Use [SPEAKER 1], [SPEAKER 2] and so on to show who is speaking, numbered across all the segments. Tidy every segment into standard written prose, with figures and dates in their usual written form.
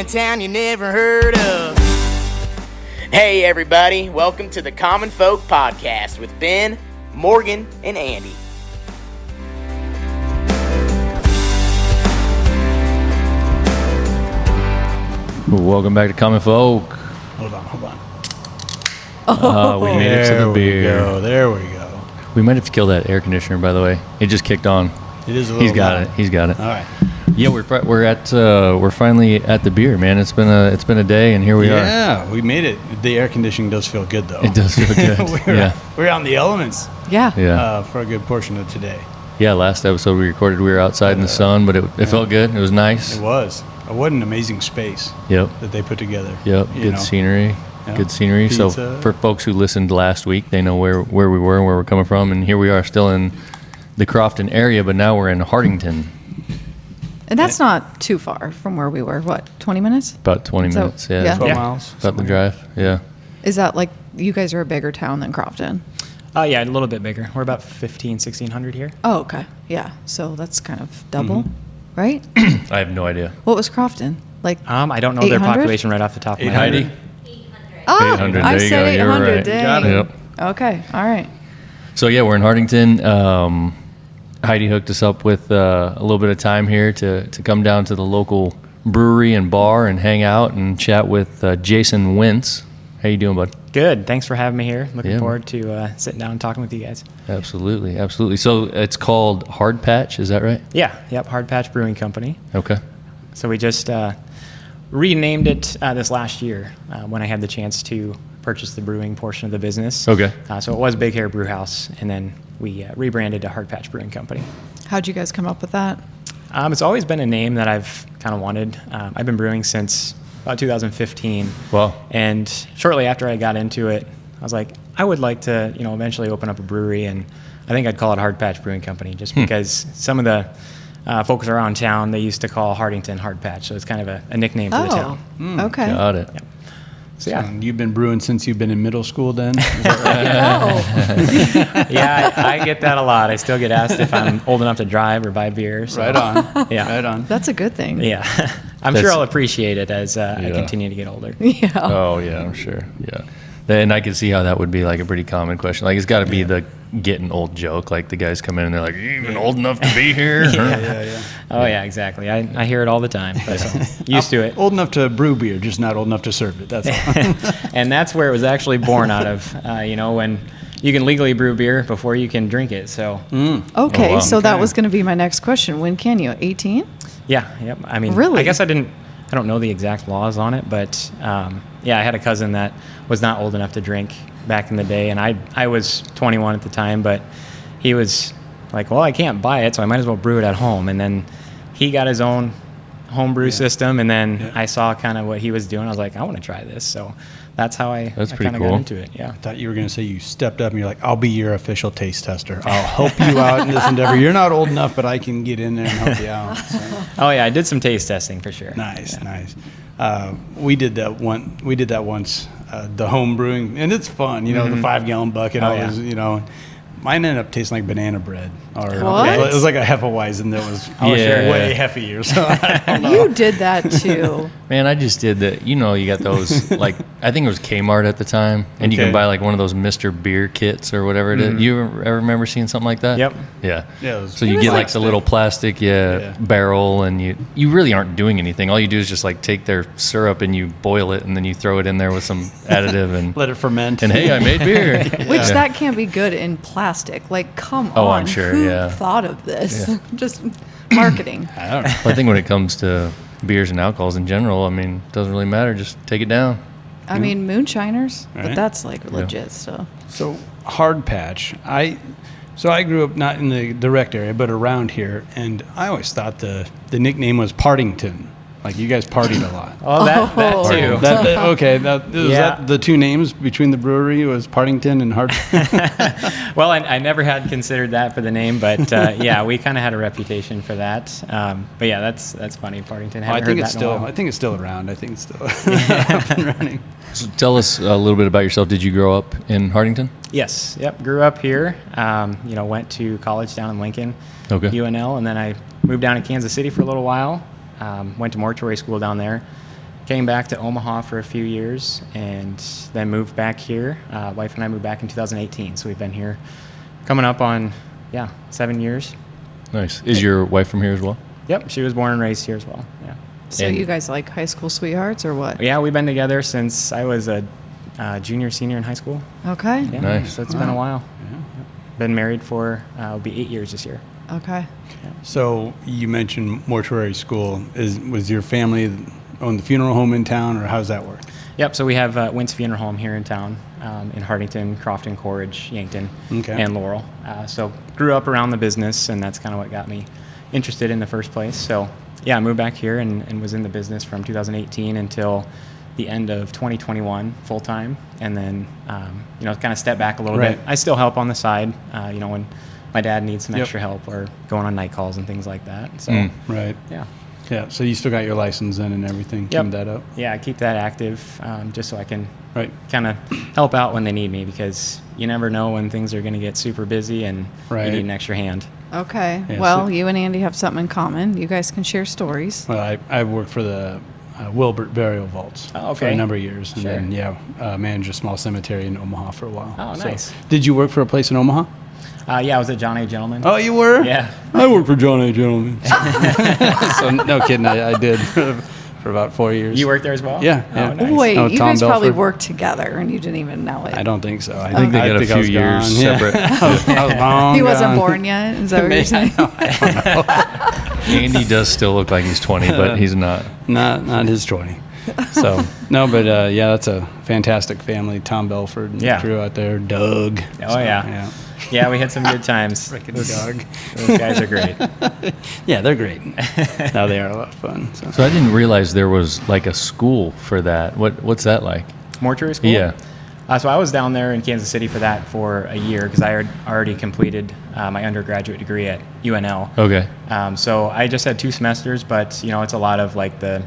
[SPEAKER 1] a town you never heard of. Hey everybody, welcome to the Common Folk Podcast with Ben, Morgan, and Andy.
[SPEAKER 2] Welcome back to Common Folk.
[SPEAKER 3] Hold on.
[SPEAKER 2] We made it to the beer.
[SPEAKER 3] There we go.
[SPEAKER 2] We might have to kill that air conditioner, by the way. It just kicked on.
[SPEAKER 3] It is a little loud.
[SPEAKER 2] He's got it.
[SPEAKER 3] All right.
[SPEAKER 2] Yeah, we're finally at the beer, man. It's been a day, and here we are.
[SPEAKER 3] Yeah, we made it. The air conditioning does feel good, though.
[SPEAKER 2] It does feel good.
[SPEAKER 3] We're on the elements.
[SPEAKER 2] Yeah.
[SPEAKER 3] For a good portion of today.
[SPEAKER 2] Yeah, last episode we recorded, we were outside in the sun, but it felt good. It was nice.
[SPEAKER 3] It was. What an amazing space.
[SPEAKER 2] Yep.
[SPEAKER 3] That they put together.
[SPEAKER 2] Yep. Good scenery. Yep. Good scenery.
[SPEAKER 3] Pizza.
[SPEAKER 2] So for folks who listened last week, they know where we were and where we're coming from, and here we are still in the Crofton area, but now we're in Hardington.
[SPEAKER 4] And that's not too far from where we were. What, 20 minutes?
[SPEAKER 2] About 20 minutes, yeah.
[SPEAKER 3] 12 miles.
[SPEAKER 2] About the drive, yeah.
[SPEAKER 4] Is that like, you guys are a bigger town than Crofton?
[SPEAKER 5] Yeah, a little bit bigger. We're about 1,600 here.
[SPEAKER 4] Oh, okay. Yeah. So that's kind of double, right?
[SPEAKER 2] I have no idea.
[SPEAKER 4] What was Crofton? Like
[SPEAKER 5] I don't know
[SPEAKER 4] 800?
[SPEAKER 5] their population right off the top of my head.
[SPEAKER 3] 800?
[SPEAKER 4] Oh,
[SPEAKER 2] 800.
[SPEAKER 4] I
[SPEAKER 2] There you
[SPEAKER 4] said
[SPEAKER 2] go. You're
[SPEAKER 4] 800.
[SPEAKER 2] right.
[SPEAKER 4] Dang.
[SPEAKER 3] Got it.
[SPEAKER 2] Yep.
[SPEAKER 4] Okay. All right.
[SPEAKER 2] So yeah, we're in Hardington. Heidi hooked us up with a little bit of time here to come down to the local brewery and bar and hang out and chat with Jason Wentz. How you doing, bud?
[SPEAKER 5] Good. Thanks for having me here. Looking
[SPEAKER 2] Yeah.
[SPEAKER 5] forward to sitting down and talking with you guys.
[SPEAKER 2] Absolutely. So it's called Hard Patch, is that right?
[SPEAKER 5] Yeah. Yep. Hard Patch Brewing Company.
[SPEAKER 2] Okay.
[SPEAKER 5] So we just renamed it this last year when I had the chance to purchase the brewing portion of the business.
[SPEAKER 2] Okay.
[SPEAKER 5] So it was Big Hair Brew House, and then we rebranded to Hard Patch Brewing Company.
[SPEAKER 4] How'd you guys come up with that?
[SPEAKER 5] It's always been a name that I've kind of wanted. I've been brewing since about 2015.
[SPEAKER 2] Wow.
[SPEAKER 5] And shortly after I got into it, I was like, I would like to, eventually open up a brewery, and I think I'd call it Hard Patch Brewing Company, just because some of the folks around town, they used to call Hardington Hard Patch, so it's kind of a nickname for the town.
[SPEAKER 4] Okay.
[SPEAKER 2] Got it.
[SPEAKER 5] Yep. So yeah,
[SPEAKER 3] You've been brewing since you've been in middle school then?
[SPEAKER 5] yeah, I get that a lot. I still get asked if I'm old enough to drive or buy beer. So.
[SPEAKER 3] Right on.
[SPEAKER 5] Yeah.
[SPEAKER 3] Right on.
[SPEAKER 4] That's a good thing.
[SPEAKER 5] Yeah. I'm sure I'll appreciate it as I continue to get older.
[SPEAKER 4] Yeah.
[SPEAKER 2] Oh yeah, I'm sure. Yeah. And I can see how that would be like a pretty common question. Like it's got to be the getting old joke. Like the guys come in and they're like, "You even old enough to be here?"
[SPEAKER 3] Yeah.
[SPEAKER 5] Oh yeah, exactly. I hear it all the time. But used to it.
[SPEAKER 3] Old enough to brew beer, just not old enough to serve it. That's all.
[SPEAKER 5] And that's where it was actually born out of. When you can legally brew beer before you can drink it. So
[SPEAKER 4] Okay.
[SPEAKER 2] Oh, wow.
[SPEAKER 4] So that was going to be my next question. When can you? 18?
[SPEAKER 5] yeah, yep. I mean,
[SPEAKER 4] Really?
[SPEAKER 5] I guess I don't know the exact laws on it, but I had a cousin that was not old enough to drink back in the day, and I was 21 at the time, but he was like, well, I can't buy it, so I might as well brew it at home. And then he got his own home brew system, and then I saw kind of what he was doing. I was like, I want to try this. So that's how I
[SPEAKER 2] That's pretty
[SPEAKER 5] kind of
[SPEAKER 2] cool.
[SPEAKER 5] got into it. Yeah.
[SPEAKER 3] I thought you were going to say you stepped up and you're like, I'll be your official taste tester. I'll help you out in this endeavor. You're not old enough, but I can get in there and help you out. So.
[SPEAKER 5] Oh yeah, I did some taste testing for sure.
[SPEAKER 3] Nice. We did that once, the home brewing, and it's fun. The 5-gallon bucket.
[SPEAKER 5] Oh,
[SPEAKER 3] Always, mine ended up tasting like banana bread, or
[SPEAKER 4] What?
[SPEAKER 3] it was like a Hefeweizen that was
[SPEAKER 2] Yeah.
[SPEAKER 3] way heftier. So I don't know.
[SPEAKER 4] You did that too.
[SPEAKER 2] Man, I just did that. You got those, like, I think it was Kmart at the time, and you
[SPEAKER 3] Okay.
[SPEAKER 2] can buy, like, one of those Mr. Beer kits or whatever it is. You ever remember seeing something like that?
[SPEAKER 5] Yep.
[SPEAKER 2] Yeah.
[SPEAKER 3] Yeah, it was-
[SPEAKER 2] So you
[SPEAKER 4] It
[SPEAKER 2] get,
[SPEAKER 4] was
[SPEAKER 2] like, the little plastic barrel, and you really aren't doing anything. All you do is just, like, take their syrup and you boil it, and then you throw it in there with some additive, and
[SPEAKER 3] Let it ferment.
[SPEAKER 2] and hey, I made beer.
[SPEAKER 4] Which
[SPEAKER 2] Yeah.
[SPEAKER 4] that can't be good in plastic. Like, come
[SPEAKER 2] Oh,
[SPEAKER 4] on.
[SPEAKER 2] I'm sure,
[SPEAKER 4] Who
[SPEAKER 2] yeah.
[SPEAKER 4] thought of this?
[SPEAKER 2] Yeah.
[SPEAKER 4] Just marketing.
[SPEAKER 3] I don't know.
[SPEAKER 2] I think when it comes to beers and alcohols in general, I mean, it doesn't really matter. Just take it down.
[SPEAKER 4] I mean, moonshiners, but
[SPEAKER 3] Right.
[SPEAKER 4] that's like legit stuff.
[SPEAKER 3] So Hard Patch, I grew up not in the direct area, but around here, and I always thought the nickname was Partington. Like you guys partied a lot.
[SPEAKER 5] Oh, that
[SPEAKER 4] Oh.
[SPEAKER 5] too.
[SPEAKER 3] Okay, is
[SPEAKER 5] Yeah.
[SPEAKER 3] that the two names between the brewery was Partington and Hard?
[SPEAKER 5] Well, I never had considered that for the name, but we kind of had a reputation for that. But yeah, that's funny. Partington.
[SPEAKER 3] I
[SPEAKER 5] Haven't
[SPEAKER 3] think
[SPEAKER 5] heard
[SPEAKER 3] it's
[SPEAKER 5] that in a
[SPEAKER 3] still.
[SPEAKER 5] while.
[SPEAKER 3] I think it's still around. I think it's still up and running.
[SPEAKER 2] So tell us a little bit about yourself. Did you grow up in Hardington?
[SPEAKER 5] Yes. Yep. Grew up here. Went to college down in Lincoln,
[SPEAKER 2] Okay.
[SPEAKER 5] UNL, and then I moved down to Kansas City for a little while. Went to mortuary school down there, came back to Omaha for a few years and then moved back here. Wife and I moved back in 2018, so we've been here coming up on 7 years.
[SPEAKER 2] Nice. Is your wife from here as well?
[SPEAKER 5] Yep, she was born and raised here as well. Yeah.
[SPEAKER 4] So
[SPEAKER 2] And-
[SPEAKER 4] you guys like high school sweethearts or what?
[SPEAKER 5] Yeah, we've been together since I was a junior, senior in high school.
[SPEAKER 4] Okay.
[SPEAKER 5] Yeah,
[SPEAKER 2] Nice.
[SPEAKER 5] so it's been a while. Yep. Been married for it'll be 8 years this year.
[SPEAKER 4] Okay.
[SPEAKER 3] So you mentioned mortuary school. Was your family own the funeral home in town, or how does that work?
[SPEAKER 5] Yep. So we have Wentz Funeral Home here in town, in Hardington, Crofton, Corridge, Yankton,
[SPEAKER 3] Okay.
[SPEAKER 5] and Laurel. So grew up around the business, and that's kind of what got me interested in the first place. So yeah, I moved back here and was in the business from 2018 until the end of 2021 full time, and then kind of step back a little
[SPEAKER 3] Right.
[SPEAKER 5] bit. I still help on the side, when my dad needs some
[SPEAKER 3] Yep.
[SPEAKER 5] extra help or going on night calls and things like that. So
[SPEAKER 3] Right.
[SPEAKER 5] yeah.
[SPEAKER 3] Yeah. So you still got your license then and everything.
[SPEAKER 5] Yep.
[SPEAKER 3] Keep that up.
[SPEAKER 5] Yeah, I keep that active just so I can
[SPEAKER 3] Right.
[SPEAKER 5] kind of help out when they need me, because you never know when things are going to get super busy and
[SPEAKER 3] Right.
[SPEAKER 5] you need an extra hand.
[SPEAKER 4] Okay.
[SPEAKER 3] Yeah,
[SPEAKER 4] Well,
[SPEAKER 3] so-
[SPEAKER 4] you and Andy have something in common. You guys can share stories.
[SPEAKER 3] Well, I worked for the Wilbert Burial Vaults
[SPEAKER 5] Oh,
[SPEAKER 3] for a
[SPEAKER 5] okay.
[SPEAKER 3] number of years, and
[SPEAKER 5] Sure.
[SPEAKER 3] then managed a small cemetery in Omaha for a while.
[SPEAKER 5] Oh,
[SPEAKER 3] So,
[SPEAKER 5] nice.
[SPEAKER 3] did you work for a place in Omaha?
[SPEAKER 5] Yeah, I was at John A. Gentleman.
[SPEAKER 3] Oh, you were?
[SPEAKER 5] Yeah.
[SPEAKER 3] I worked for John A. Gentleman. So no kidding, I did for about 4 years.
[SPEAKER 5] You worked there as well?
[SPEAKER 3] Yeah,
[SPEAKER 5] Oh,
[SPEAKER 3] yeah.
[SPEAKER 5] nice.
[SPEAKER 4] Wait,
[SPEAKER 3] Oh,
[SPEAKER 4] you
[SPEAKER 3] Tom
[SPEAKER 4] guys probably
[SPEAKER 3] Belford.
[SPEAKER 4] worked together and you didn't even know it.
[SPEAKER 3] I don't think so.
[SPEAKER 2] I think they got a
[SPEAKER 3] I
[SPEAKER 2] few
[SPEAKER 3] was
[SPEAKER 2] years
[SPEAKER 3] gone. Yeah.
[SPEAKER 2] separate.
[SPEAKER 3] I was long
[SPEAKER 4] He wasn't
[SPEAKER 3] gone.
[SPEAKER 4] born yet. Is that what you're saying?
[SPEAKER 2] Andy does still look like he's 20, but he's not.
[SPEAKER 3] Not his 20. So no, but yeah, that's a fantastic family. Tom Belford and
[SPEAKER 5] Yeah.
[SPEAKER 3] crew out there. Doug.
[SPEAKER 5] Oh,
[SPEAKER 3] So,
[SPEAKER 5] yeah. Yeah, we had some good times.
[SPEAKER 3] Frickin'
[SPEAKER 5] Those,
[SPEAKER 3] Doug.
[SPEAKER 5] those guys are great.
[SPEAKER 3] Yeah, they're great. No, they are a lot of fun. So.
[SPEAKER 2] So I didn't realize there was like a school for that. What's that like?
[SPEAKER 5] Mortuary school?
[SPEAKER 2] Yeah.
[SPEAKER 5] So I was down there in Kansas City for that for a year because I had already completed my undergraduate degree at UNL.
[SPEAKER 2] Okay.
[SPEAKER 5] So I just had 2 semesters, but it's a lot of like the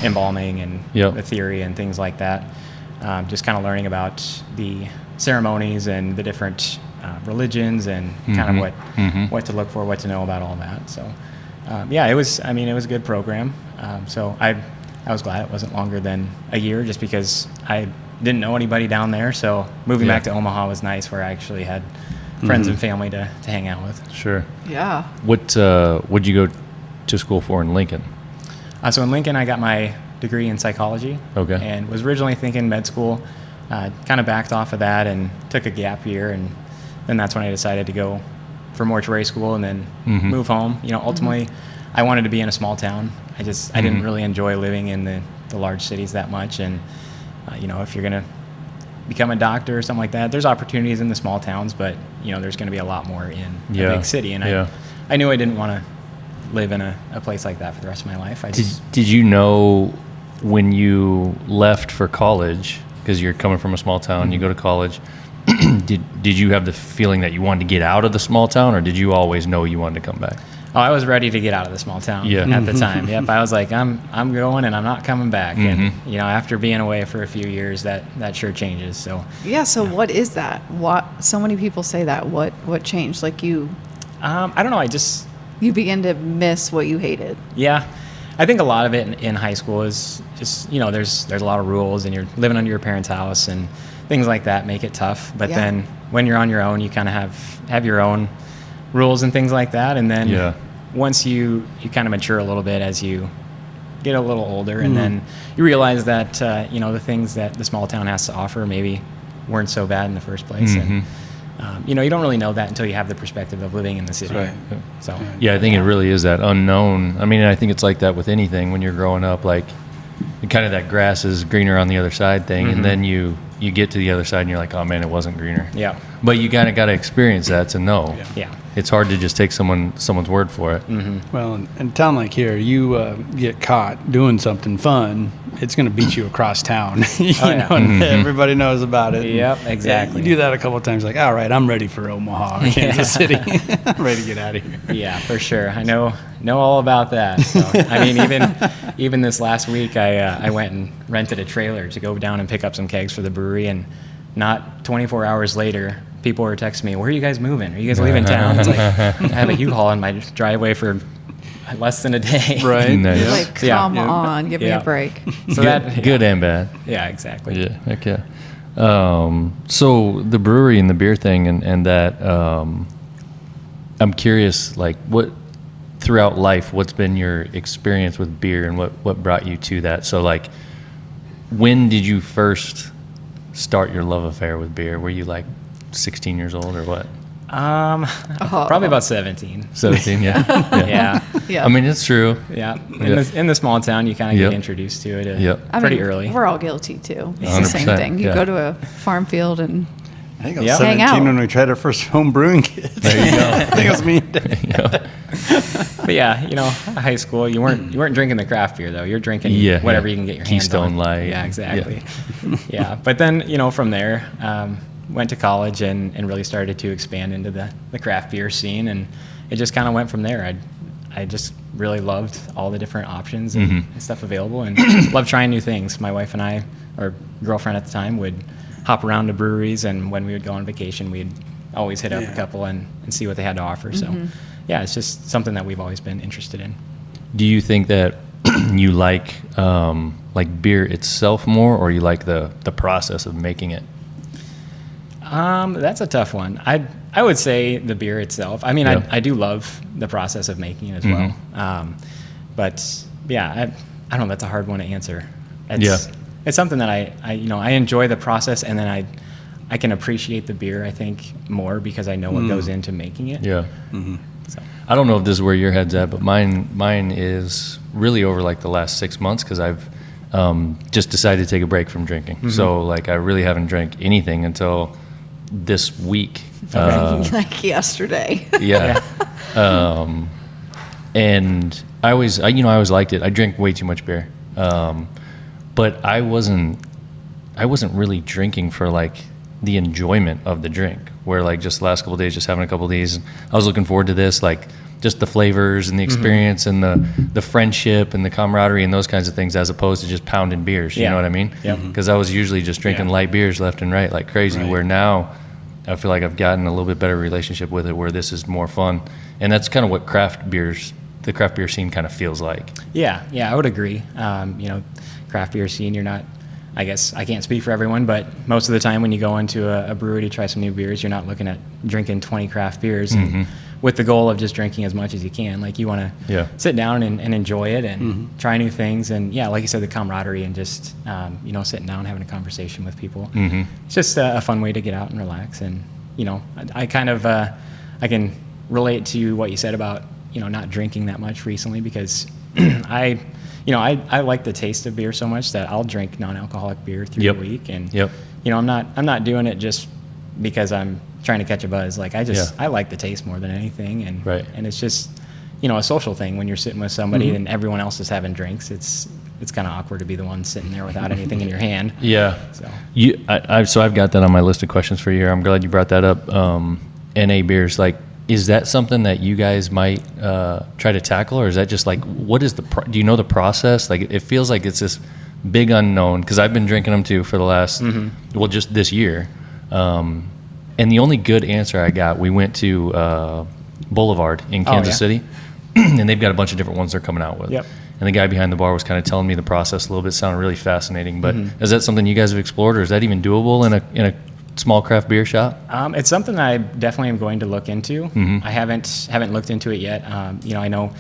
[SPEAKER 5] embalming and
[SPEAKER 2] Yep.
[SPEAKER 5] the theory and things like that. Just kind of learning about the ceremonies and the different religions and kind of what to look for, what to know about all that. So yeah, it was a good program. So I was glad it wasn't longer than a year, just because I didn't know anybody down there. So moving
[SPEAKER 2] Yeah.
[SPEAKER 5] back to Omaha was nice, where I actually had friends and family to hang out with.
[SPEAKER 2] Sure.
[SPEAKER 4] Yeah.
[SPEAKER 2] What'd you go to school for in Lincoln?
[SPEAKER 5] So in Lincoln, I got my degree in psychology.
[SPEAKER 2] Okay.
[SPEAKER 5] And was originally thinking med school. Kind of backed off of that and took a gap year, and then that's when I decided to go for mortuary school and then move home. Ultimately, I wanted to be in a small town. I didn't really enjoy living in the large cities that much, and if you're gonna become a doctor or something like that, there's opportunities in the small towns, but there's going to be a lot more in a big city, and I knew I didn't want to live in a place like that for the rest of my life.
[SPEAKER 2] Did you know when you left for college, because you're coming from a small town, you go to college, did you have the feeling that you wanted to get out of the small town, or did you always know you wanted to come back?
[SPEAKER 5] Oh, I was ready to get out of the small town at the time. Yep, I was like, I'm going and I'm not coming back. And after being away for a few years, that sure changes. So
[SPEAKER 4] Yeah. So what is that? What? So many people say that. What changed? Like you
[SPEAKER 5] I don't know.
[SPEAKER 4] you begin to miss what you hated.
[SPEAKER 5] Yeah, I think a lot of it in high school is just there's a lot of rules, and you're living under your parents' house, and things like that make it tough. But
[SPEAKER 4] Yeah.
[SPEAKER 5] then when you're on your own, you kind of have your own rules and things like that. And then once you kind of mature a little bit as you get a little older, and then you realize that the things that the small town has to offer maybe weren't so bad in the first place. And you don't really know that until you have the perspective of living in the city.
[SPEAKER 3] Right.
[SPEAKER 5] So
[SPEAKER 2] Yeah, I think it really is that unknown. I mean, I think it's like that with anything when you're growing up, like kind of that grass is greener on the other side thing, and then you get to the other side and you're like, oh man, it wasn't greener.
[SPEAKER 5] Yeah.
[SPEAKER 2] But you kind of got to experience that to know.
[SPEAKER 5] Yeah.
[SPEAKER 2] It's hard to just take someone's word for it.
[SPEAKER 3] Well, in a town like here, you get caught doing something fun, it's going to beat you across town. And everybody knows about it.
[SPEAKER 5] Yep,
[SPEAKER 3] And,
[SPEAKER 5] exactly.
[SPEAKER 3] you do that a couple of times, like, all right, I'm ready for Omaha, or Kansas City. I'm ready to get out of here.
[SPEAKER 5] Yeah, for sure. I know all about that. So, I mean, even this last week, I went and rented a trailer to go down and pick up some kegs for the brewery, and not 24 hours later, people were texting me, "Where are you guys moving? Are you guys leaving town?" It's like I have a U-Haul in my driveway for less than a day.
[SPEAKER 3] Right.
[SPEAKER 2] Nice.
[SPEAKER 4] Like,
[SPEAKER 5] Yeah.
[SPEAKER 4] come
[SPEAKER 5] Yeah.
[SPEAKER 4] on, give me
[SPEAKER 5] Yeah.
[SPEAKER 4] a break.
[SPEAKER 5] So that
[SPEAKER 2] Good and bad.
[SPEAKER 5] Yeah, exactly.
[SPEAKER 2] Yeah, heck yeah. So the brewery and the beer thing and that, I'm curious, like what, throughout life, what's been your experience with beer and what brought you to that? So like, when did you first start your love affair with beer? Were you like 16 years old or what?
[SPEAKER 5] Probably about 17.
[SPEAKER 2] 17, yeah.
[SPEAKER 5] Yeah.
[SPEAKER 4] Yeah.
[SPEAKER 2] I mean, it's true.
[SPEAKER 5] Yeah.
[SPEAKER 2] Yeah.
[SPEAKER 5] In the small town, you kind of
[SPEAKER 2] Yep.
[SPEAKER 5] get introduced to it
[SPEAKER 2] Yep.
[SPEAKER 5] pretty early.
[SPEAKER 4] We're all guilty too. It's the same
[SPEAKER 2] 100%,
[SPEAKER 4] thing. You
[SPEAKER 2] yeah.
[SPEAKER 4] go to a farm field and
[SPEAKER 3] I think I was
[SPEAKER 5] Yeah.
[SPEAKER 4] Hang
[SPEAKER 3] 17
[SPEAKER 4] out.
[SPEAKER 3] when we tried our first home brewing kit.
[SPEAKER 2] There you go.
[SPEAKER 3] I think it was me.
[SPEAKER 5] But yeah, high school, you weren't drinking the craft beer though. You're drinking
[SPEAKER 2] Yeah,
[SPEAKER 5] whatever
[SPEAKER 2] yeah.
[SPEAKER 5] you can get your
[SPEAKER 2] Keystone
[SPEAKER 5] hands on.
[SPEAKER 2] Light.
[SPEAKER 5] Yeah, exactly. Yeah. But then, from there, went to college and really started to expand into the craft beer scene, and it just kind of went from there. I just really loved all the different options and stuff available, and loved trying new things. My wife and I, or girlfriend at the time, would hop around to breweries, and when we would go on vacation, we'd always hit up a couple and see what they had to offer. So yeah, it's just something that we've always been interested in.
[SPEAKER 2] Do you think that you like beer itself more, or you like the process of making it?
[SPEAKER 5] That's a tough one. I would say the beer itself. I mean,
[SPEAKER 2] Yeah.
[SPEAKER 5] I do love the process of making it as well. But yeah, I don't know. That's a hard one to answer. It's something that I enjoy the process, and then I can appreciate the beer, I think, more because I know what goes into making it.
[SPEAKER 2] Yeah.
[SPEAKER 5] So.
[SPEAKER 2] I don't know if this is where your head's at, but mine is really over like the last 6 months because I've just decided to take a break from drinking. So like I really haven't drank anything until this week.
[SPEAKER 4] like yesterday.
[SPEAKER 2] Yeah. And I always liked it. I drank way too much beer. But I wasn't really drinking for like the enjoyment of the drink, where like just the last couple of days, just having a couple of these, I was looking forward to this, like just the flavors and the experience and the friendship and the camaraderie and those kinds of things, as opposed to just pounding beers. You know what I mean?
[SPEAKER 5] Yep.
[SPEAKER 2] Because I was usually just drinking light beers left and right like crazy,
[SPEAKER 3] Right.
[SPEAKER 2] where now I feel like I've gotten a little bit better relationship with it, where this is more fun. And that's kind of what the craft beer scene kind of feels like.
[SPEAKER 5] Yeah, I would agree. Craft beer scene, you're not, I guess I can't speak for everyone, but most of the time when you go into a brewery to try some new beers, you're not looking at drinking 20 craft beers and with the goal of just drinking as much as you can. Like you want to sit down and enjoy it and try new things. And yeah, like you said, the camaraderie and just, sitting down, having a conversation with people. It's just a fun way to get out and relax. And, I kind of, I can relate to what you said about, not drinking that much recently, because I like the taste of beer so much that I'll drink non-alcoholic beer through the week. And, I'm not doing it just because I'm trying to catch a buzz. Like I like the taste more than anything. And, and it's just, a social thing when you're sitting with somebody and everyone else is having drinks. It's kind of awkward to be the one sitting there without anything in your hand.
[SPEAKER 2] Yeah.
[SPEAKER 5] So
[SPEAKER 2] So I've got that on my list of questions for you here. I'm glad you brought that up. NA beers, like, is that something that you guys might try to tackle, or is that just like, what is do you know the process? Like, it feels like it's this big unknown, because I've been drinking them too for the last, just this year. And the only good answer I got, we went to Boulevard in Kansas City, and they've got a bunch of different ones they're coming out with.
[SPEAKER 5] Yep.
[SPEAKER 2] And the guy behind the bar was kind of telling me the process a little bit. Sounded really fascinating. But is that something you guys have explored, or is that even doable in a small craft beer shop?
[SPEAKER 5] It's something that I definitely am going to look into. I haven't looked into it yet. I know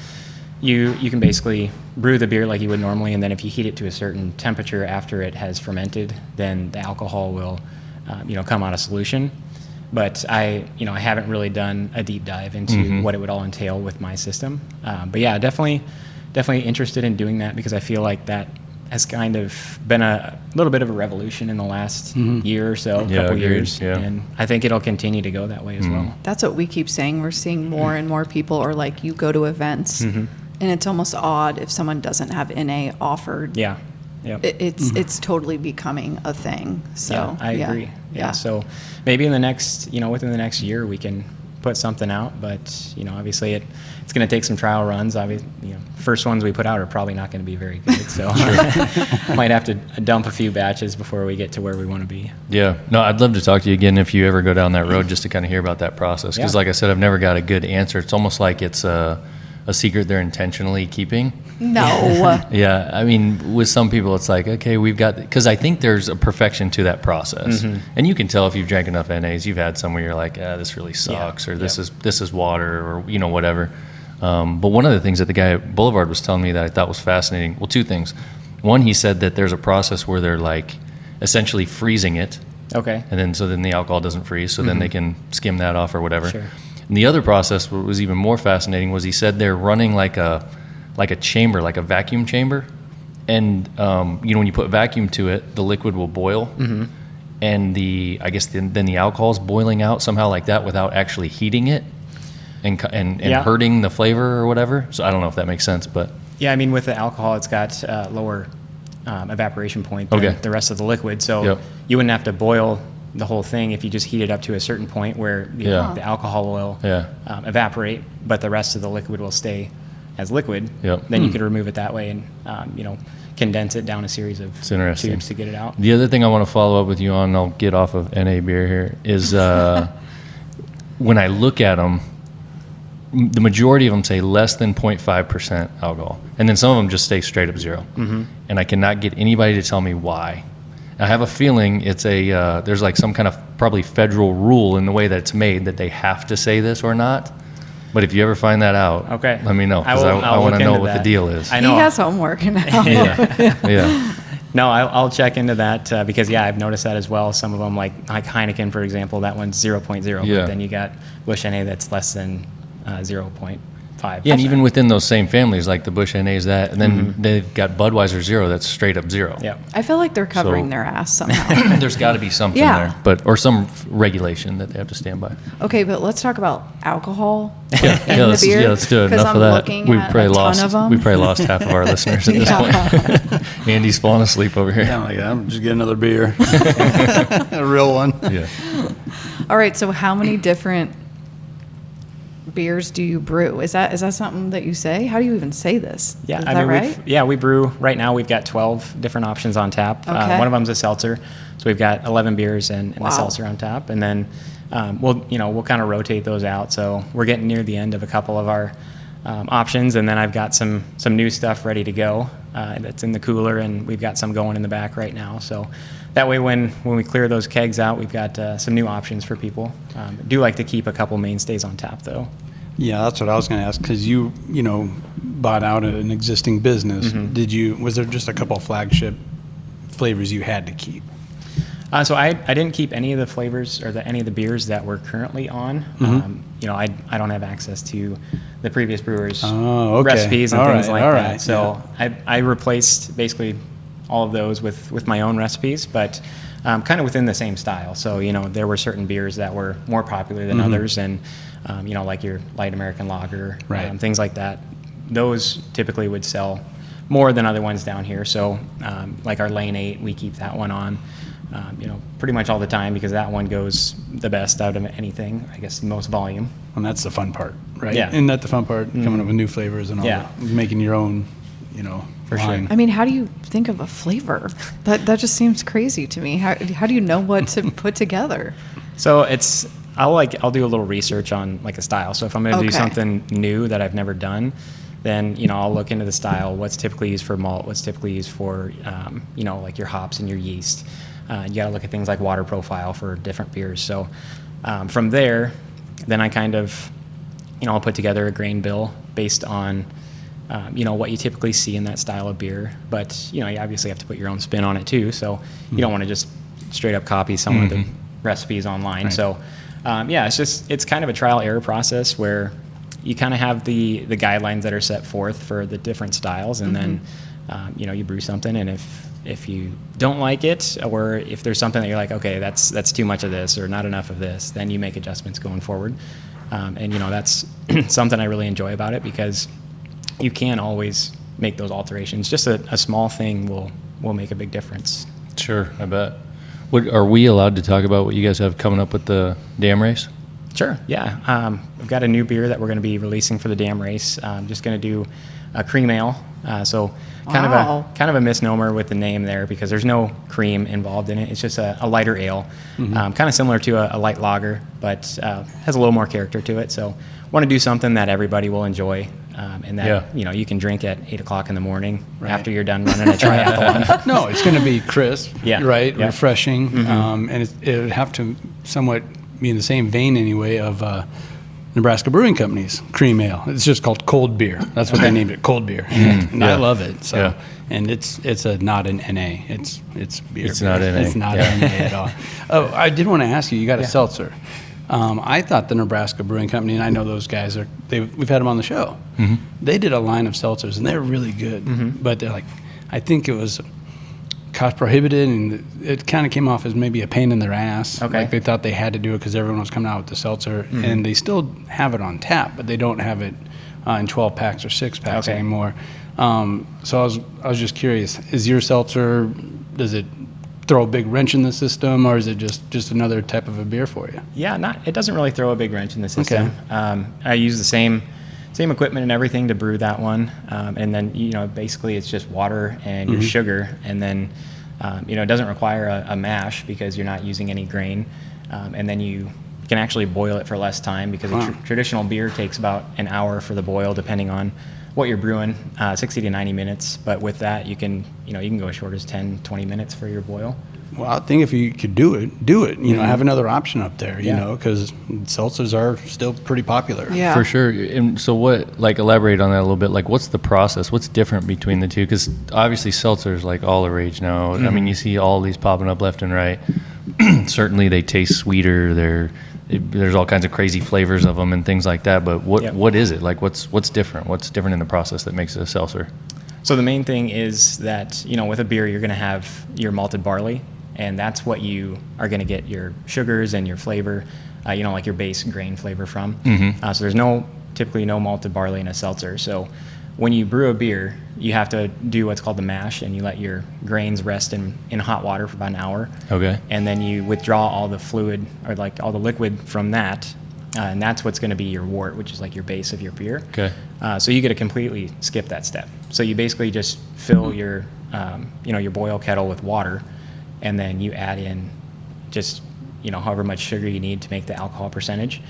[SPEAKER 5] you can basically brew the beer like you would normally, and then if you heat it to a certain temperature after it has fermented, then the alcohol will come out of solution. But I haven't really done a deep dive into what it would all entail with my system. But yeah, definitely interested in doing that, because I feel like that has kind of been a little bit of a revolution in the last year or so, couple years.
[SPEAKER 2] Yeah.
[SPEAKER 5] And I think it'll continue to go that way as well.
[SPEAKER 4] That's what we keep saying. We're seeing more and more people are like, you go to events, and it's almost odd if someone doesn't have NA offered.
[SPEAKER 5] Yeah. Yep.
[SPEAKER 4] It's totally becoming a thing. So
[SPEAKER 5] yeah, I agree. Yeah. So maybe in the next, within the next year, we can put something out. But obviously it's going to take some trial runs. Obviously, first ones we put out are probably not going to be very good. So might have to dump a few batches before we get to where we want to be.
[SPEAKER 2] Yeah. No, I'd love to talk to you again if you ever go down that road, just to kind of hear about that process. Because like I said, I've never got a good answer. It's almost like it's a secret they're intentionally keeping.
[SPEAKER 4] No.
[SPEAKER 2] Yeah, I mean, with some people, it's like, okay, we've got, because I think there's a perfection to that process, and you can tell if you've drank enough NAs. You've had some where you're like, this really sucks, or this is water, or whatever. But one of the things that the guy at Boulevard was telling me that I thought was fascinating. Well, two things. One, he said that there's a process where they're like essentially freezing it.
[SPEAKER 5] Okay.
[SPEAKER 2] And then the alcohol doesn't freeze, so then they can skim that off or whatever.
[SPEAKER 5] Sure.
[SPEAKER 2] And the other process, what was even more fascinating, was he said they're running like a chamber, like a vacuum chamber. And, when you put vacuum to it, the liquid will boil. Mm-hmm. And then the alcohol's boiling out somehow like that without actually heating it and hurting the flavor or whatever. So I don't know if that makes sense, but.
[SPEAKER 5] Yeah, I mean, with the alcohol, it's got lower evaporation point than the rest of the liquid. So you wouldn't have to boil the whole thing if you just heat it up to a certain point where the alcohol will evaporate, but the rest of the liquid will stay as liquid. Then you could remove it that way and condense it down a series of tubes to get it out.
[SPEAKER 2] The other thing I want to follow up with you on, and I'll get off of NA beer here, is when I look at them, the majority of them say less than 0.5% alcohol, and then some of them just stay straight up 0. Mm-hmm. And I cannot get anybody to tell me why. I have a feeling it's there's like some kind of probably federal rule in the way that it's made that they have to say this or not. But if you ever find that out, let me know, because I want to know what the deal is.
[SPEAKER 4] I know. He has homework now.
[SPEAKER 2] Yeah.
[SPEAKER 5] No, I'll check into that because I've noticed that as well. Some of them, like Heineken, for example, that one's 0.0, but then you got Busch NA that's less than 0.5.
[SPEAKER 2] Yeah, and even within those same families, like the Busch NA's that, and then they've got Budweiser 0 that's straight up 0.
[SPEAKER 5] Yeah,
[SPEAKER 4] I feel like they're covering their ass somehow.
[SPEAKER 2] There's got to be something there, or some regulation that they have to stand by.
[SPEAKER 4] Okay, but let's talk about alcohol in
[SPEAKER 2] let's
[SPEAKER 4] the beer.
[SPEAKER 2] Let's do it. Enough of that. We probably lost half of our listeners at this point. Andy's falling asleep over here.
[SPEAKER 3] Yeah, I'm just getting another beer, a real one.
[SPEAKER 2] Yeah.
[SPEAKER 4] All right, so how many different beers do you brew? Is that something that you say? How do you even say this?
[SPEAKER 5] Yeah,
[SPEAKER 4] Is that right?
[SPEAKER 5] We brew right now. We've got 12 different options on tap.
[SPEAKER 4] Okay.
[SPEAKER 5] One of them's a seltzer, so we've got 11 beers and a seltzer on tap, and then we'll kind of rotate those out. So we're getting near the end of a couple of our options, and then I've got some new stuff ready to go that's in the cooler, and we've got some going in the back right now. So that way, when we clear those kegs out, we've got some new options for people. Do like to keep a couple mainstays on tap, though.
[SPEAKER 3] Yeah, that's what I was going to ask, because you bought out an existing business.
[SPEAKER 5] Mm-hmm.
[SPEAKER 3] Was there just a couple of flagship flavors you had to keep?
[SPEAKER 5] So I didn't keep any of the flavors or any of the beers that we're currently on. Mm-hmm. I don't have access to the previous brewers' recipes and things like that. So I replaced basically all of those with my own recipes, but kind of within the same style. So there were certain beers that were more popular than others, and like your light American lager, things like that. Those typically would sell more than other ones down here. So like our Lane 8, we keep that one on. Pretty much all the time, because that one goes the best out of anything, I guess, most volume.
[SPEAKER 3] And that's the fun part, right?
[SPEAKER 5] Yeah.
[SPEAKER 3] Isn't that the fun part? Coming up with new flavors and all that, making your own,
[SPEAKER 5] For
[SPEAKER 3] line.
[SPEAKER 5] sure.
[SPEAKER 4] I mean, how do you think of a flavor? That just seems crazy to me. How do you know what to put together?
[SPEAKER 5] So I'll do a little research on like a style. So if I'm going to do something new that I've never done, then I'll look into the style, what's typically used for malt, what's typically used for like your hops and your yeast. You got to look at things like water profile for different beers. So from there, then I kind of I'll put together a grain bill based on what you typically see in that style of beer. But you obviously have to put your own spin on it too. So you don't want to just straight up copy some of the recipes online. Right. So it's kind of a trial error process where you kind of have the guidelines that are set forth for the different styles, and then you brew something, and if you don't like it, or if there's something that you're like, okay, that's too much of this or not enough of this, then you make adjustments going forward. And that's something I really enjoy about it, because you can always make those alterations. Just a small thing will make a big difference.
[SPEAKER 2] Sure, I bet. Are we allowed to talk about what you guys have coming up with the dam race?
[SPEAKER 5] Sure, yeah. We've got a new beer that we're going to be releasing for the dam race. I'm just going to do a cream ale. So kind of a misnomer with the name there, because there's no cream involved in it. It's just a lighter ale, kind of similar to a light lager, but has a little more character to it. So want to do something that everybody will enjoy. and that
[SPEAKER 2] Yeah.
[SPEAKER 5] you can drink at 8:00 in the morning after you're done running a triathlon.
[SPEAKER 3] No, it's going to be crisp,
[SPEAKER 5] Yeah.
[SPEAKER 3] right?
[SPEAKER 5] Yeah.
[SPEAKER 3] Refreshing, and it would have to somewhat be in the same vein anyway of Nebraska Brewing Company's cream ale. It's just called cold beer. That's what they named it, cold beer, and I love it. So,
[SPEAKER 2] Yeah.
[SPEAKER 3] and it's not an NA. It's beer.
[SPEAKER 2] It's not NA.
[SPEAKER 3] It's not NA at all. Oh, I did want to ask you. You got a seltzer. I thought the Nebraska Brewing Company, and I know those guys we've had them on the show. They did a line of seltzers, and they're really good. But they're like, I think it was cost prohibited, and it kind of came off as maybe a pain in their ass.
[SPEAKER 5] Okay.
[SPEAKER 3] Like they thought they had to do it because everyone was coming out with the seltzer, and they still have it on tap, but they don't have it in 12 packs or 6 packs
[SPEAKER 5] Okay.
[SPEAKER 3] anymore. So I was just curious: is your seltzer, does it throw a big wrench in the system, or is it just another type of a beer for you?
[SPEAKER 5] Yeah, it doesn't really throw a big wrench in the system. I use the same equipment and everything to brew that one, and then basically it's just water and your sugar, and then it doesn't require a mash because you're not using any grain, and then you can actually boil it for less time because a traditional beer takes about an hour for the boil, depending on what you're brewing, 60 to 90 minutes. But with that, you can go as short as 10, 20 minutes for your boil.
[SPEAKER 3] Well, I think if you could do it. Have another option up there, because seltzers are still pretty popular.
[SPEAKER 4] Yeah.
[SPEAKER 2] For sure. And so elaborate on that a little bit. Like, what's the process? What's different between the two? Because obviously seltzers like all the rage now. I mean, you see all these popping up left and right. Certainly they taste sweeter. There's all kinds of crazy flavors of them and things like that. But what is it? Like, what's different? What's different in the process that makes it a seltzer?
[SPEAKER 5] So the main thing is that, with a beer, you're going to have your malted barley, and that's what you are going to get your sugars and your flavor, like your base grain flavor from. So there's typically no malted barley in a seltzer. So when you brew a beer, you have to do what's called the mash, and you let your grains rest in hot water for about an hour.
[SPEAKER 2] Okay.
[SPEAKER 5] And then you withdraw all the fluid, or like all the liquid from that, and that's what's going to be your wort, which is like your base of your beer.
[SPEAKER 2] Okay.
[SPEAKER 5] So you get to completely skip that step. So you basically just fill your boil kettle with water, and then you add in just however much sugar you need to make the alcohol percentage.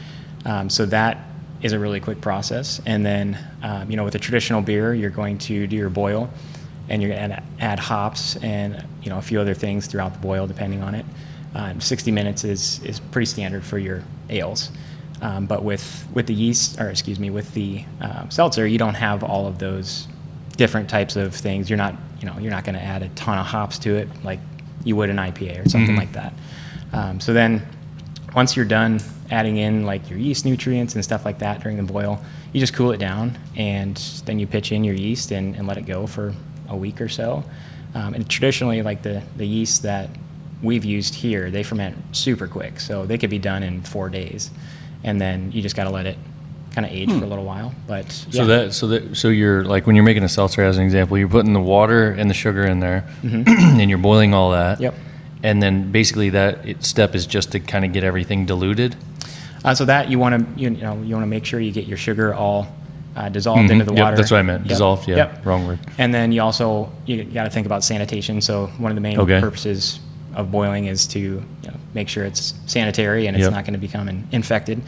[SPEAKER 5] So that is a really quick process. And then with a traditional beer, you're going to do your boil, and you're going to add hops and a few other things throughout the boil, depending on it. 60 minutes is pretty standard for your ales. But with the yeast, with the seltzer, you don't have all of those different types of things. You're not going to add a ton of hops to it like you would an IPA or something like that. So then, once you're done adding in like your yeast nutrients and stuff like that during the boil, you just cool it down, and then you pitch in your yeast and let it go for a week or so. And traditionally, like the yeast that we've used here, they ferment super quick, so they could be done in 4 days. And then you just got to let it kind of age for a little while. But yeah.
[SPEAKER 2] So you're like, when you're making a seltzer, as an example, you're putting the water and the sugar in there, and you're boiling all that.
[SPEAKER 5] Yep.
[SPEAKER 2] And then basically step is just to kind of get everything diluted.
[SPEAKER 5] So that you want to make sure you get your sugar all dissolved into the water.
[SPEAKER 2] That's what I meant.
[SPEAKER 5] Yep.
[SPEAKER 2] Dissolved. Yeah.
[SPEAKER 5] Yep.
[SPEAKER 2] Wrong word.
[SPEAKER 5] And then you got to think about sanitation. So one of the main purposes of boiling is to make sure it's sanitary and it's not going to become infected.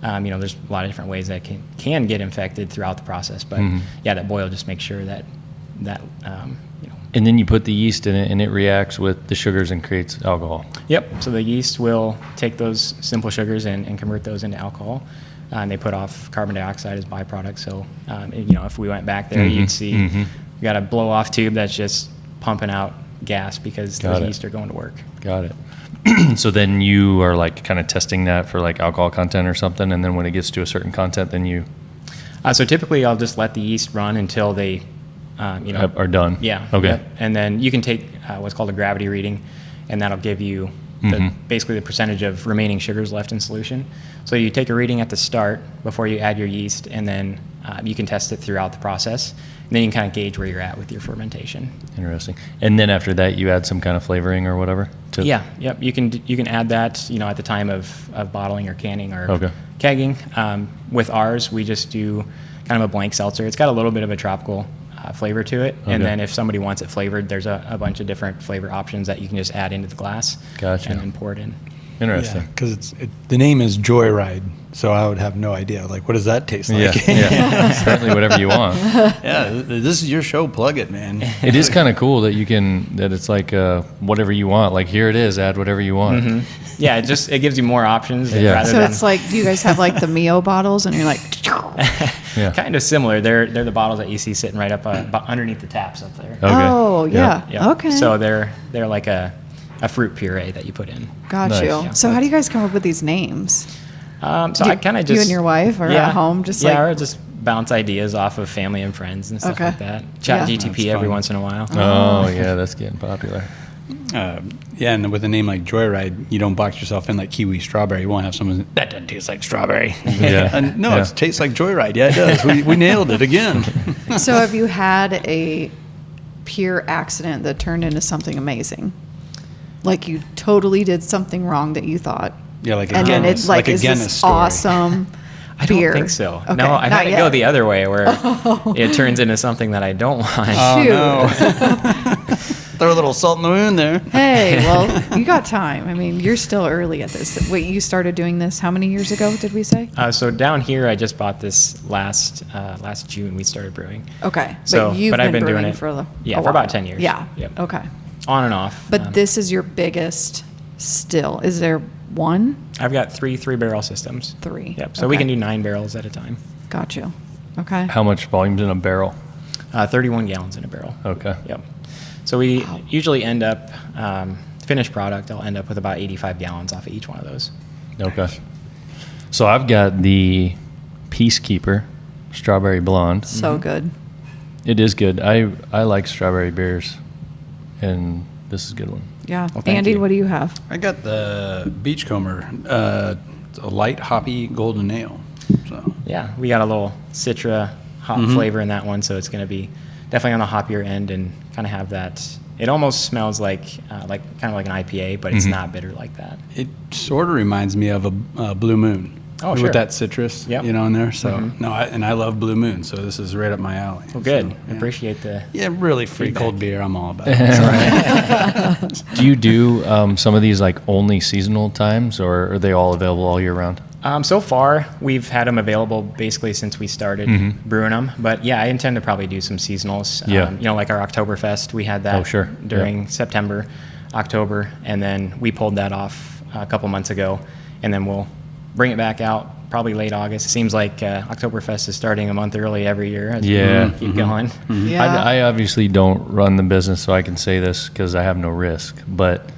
[SPEAKER 5] There's a lot of different ways that can get infected throughout the process, but that boil just makes sure that
[SPEAKER 2] And then you put the yeast in it, and it reacts with the sugars and creates alcohol.
[SPEAKER 5] Yep. So the yeast will take those simple sugars and convert those into alcohol, and they put off carbon dioxide as byproduct. So if we went back there, you'd see we got a blow off tube that's just pumping out gas because those yeast are going to work.
[SPEAKER 2] Got it. So then you are like kind of testing that for like alcohol content or something, and then when it gets to a certain content, then you.
[SPEAKER 5] So typically, I'll just let the yeast run until they,
[SPEAKER 2] are done.
[SPEAKER 5] Yeah.
[SPEAKER 2] Okay.
[SPEAKER 5] Yep. And then you can take what's called a gravity reading, and that'll give you basically the percentage of remaining sugars left in solution. So you take a reading at the start before you add your yeast, and then you can test it throughout the process. And then you can kind of gauge where you're at with your fermentation.
[SPEAKER 2] Interesting. And then after that, you add some kind of flavoring or whatever?
[SPEAKER 5] Yeah. Yep. You can add that, at the time of bottling or canning or kegging. With ours, we just do kind of a blank seltzer. It's got a little bit of a tropical flavor to it. And then if somebody wants it flavored, there's a bunch of different flavor options that you can just add into the glass and then pour it in.
[SPEAKER 2] Interesting.
[SPEAKER 3] Because the name is Joyride, so I would have no idea. Like, what does that taste like?
[SPEAKER 2] Yeah. Certainly whatever you want.
[SPEAKER 3] Yeah, this is your show. Plug it, man.
[SPEAKER 2] It is kind of cool that it's like whatever you want. Like, here it is, add whatever you want.
[SPEAKER 5] Mm-hmm. Yeah, it gives you more options.
[SPEAKER 2] Yeah.
[SPEAKER 5] Rather
[SPEAKER 4] So
[SPEAKER 5] than,
[SPEAKER 4] it's like, do you guys have like the Mio bottles and you're like,
[SPEAKER 2] Yeah.
[SPEAKER 5] kind of similar. They're the bottles that you see sitting right up underneath the taps up there.
[SPEAKER 2] Okay.
[SPEAKER 4] oh, yeah.
[SPEAKER 5] Yeah.
[SPEAKER 4] Okay.
[SPEAKER 5] So they're like a fruit puree that you put in.
[SPEAKER 4] Got
[SPEAKER 2] Nice.
[SPEAKER 4] you.
[SPEAKER 2] Yeah.
[SPEAKER 4] So how do you guys come up with these names?
[SPEAKER 5] So I kind of just
[SPEAKER 4] You and your wife or at home? Just like,
[SPEAKER 5] or just bounce ideas off of family and friends and stuff
[SPEAKER 4] Okay.
[SPEAKER 5] like that. Chat
[SPEAKER 4] Yeah.
[SPEAKER 5] GTP
[SPEAKER 3] That's
[SPEAKER 5] every
[SPEAKER 3] fun.
[SPEAKER 5] once in a while.
[SPEAKER 2] Oh, yeah, that's getting popular.
[SPEAKER 3] Yeah, and with a name like Joyride, you don't box yourself in like kiwi strawberry. You won't have someone that doesn't taste like strawberry.
[SPEAKER 2] Yeah.
[SPEAKER 3] And no,
[SPEAKER 2] Yeah.
[SPEAKER 3] it tastes like Joyride. Yeah, it does. We nailed it again.
[SPEAKER 4] so have you had a pure accident that turned into something amazing? Like you totally did something wrong that you thought.
[SPEAKER 3] Yeah, like a
[SPEAKER 4] And then
[SPEAKER 3] Guinness,
[SPEAKER 4] it's like,
[SPEAKER 3] a
[SPEAKER 4] is
[SPEAKER 3] Guinness
[SPEAKER 4] this
[SPEAKER 3] story.
[SPEAKER 4] awesome
[SPEAKER 5] I don't
[SPEAKER 4] beer?
[SPEAKER 5] think so.
[SPEAKER 4] Okay,
[SPEAKER 5] No, I've
[SPEAKER 4] not
[SPEAKER 5] had it go
[SPEAKER 4] yet.
[SPEAKER 5] the other way where it turns into something that I don't want.
[SPEAKER 3] Oh
[SPEAKER 4] Shoot.
[SPEAKER 3] no! Throw a little salt in the wound there.
[SPEAKER 4] Hey, well, you got time. I mean, you're still early at this. Wait, you started doing this how many years ago, did we say?
[SPEAKER 5] So down here, I just bought this last June. We started brewing.
[SPEAKER 4] Okay.
[SPEAKER 5] So,
[SPEAKER 4] but you've
[SPEAKER 5] but
[SPEAKER 4] been
[SPEAKER 5] I've been doing
[SPEAKER 4] brewing
[SPEAKER 5] it
[SPEAKER 4] for a
[SPEAKER 5] for
[SPEAKER 4] while.
[SPEAKER 5] about 10 years.
[SPEAKER 4] Yeah.
[SPEAKER 5] Yep.
[SPEAKER 4] Okay.
[SPEAKER 5] On and off.
[SPEAKER 4] But this is your biggest still. Is there one?
[SPEAKER 5] I've got three barrel systems.
[SPEAKER 4] 3.
[SPEAKER 5] Yep. So we
[SPEAKER 4] Okay.
[SPEAKER 5] can do 9 barrels at a time.
[SPEAKER 4] Got you. Okay.
[SPEAKER 2] How much volume's in a barrel?
[SPEAKER 5] 31 gallons in a barrel.
[SPEAKER 2] Okay.
[SPEAKER 5] Yep. So we usually end up, finished product, I'll end up with about 85 gallons off of each one of those.
[SPEAKER 2] Okay. So I've got the Peacekeeper Strawberry Blonde.
[SPEAKER 4] So good.
[SPEAKER 2] It is good. I like strawberry beers, and this is a good one.
[SPEAKER 4] Yeah.
[SPEAKER 5] Well, thank
[SPEAKER 4] Andy,
[SPEAKER 5] you.
[SPEAKER 4] what do you have?
[SPEAKER 3] I got the Beachcomber, it's a light hoppy golden ale. So
[SPEAKER 5] Yeah, we got a little Citra hop flavor in that one, so it's going to be definitely on the hoppier end and kind of have that. It almost smells like kind of like an IPA, but it's not bitter like that.
[SPEAKER 3] it sort of reminds me of a Blue Moon.
[SPEAKER 5] Oh,
[SPEAKER 3] with
[SPEAKER 5] sure.
[SPEAKER 3] that citrus,
[SPEAKER 5] Yep.
[SPEAKER 3] in there. So I love Blue Moon, so this is right up my alley.
[SPEAKER 5] Well, good.
[SPEAKER 3] So, yeah.
[SPEAKER 5] Appreciate the.
[SPEAKER 3] Yeah, really free cold beer. I'm all about it.
[SPEAKER 2] Do you do some of these like only seasonal times, or are they all available all year round?
[SPEAKER 5] So far, we've had them available basically since we started brewing them. But yeah, I intend to probably do some seasonals.
[SPEAKER 2] Yeah.
[SPEAKER 5] Like our Oktoberfest, we had that
[SPEAKER 2] Oh, sure.
[SPEAKER 5] during September, October, and then we pulled that off a couple months ago, and then we'll bring it back out probably late August. It seems like Oktoberfest is starting a month early every year as
[SPEAKER 2] Yeah.
[SPEAKER 5] we keep going.
[SPEAKER 4] Yeah.
[SPEAKER 2] I obviously don't run the business, so I can say this because I have no risk. But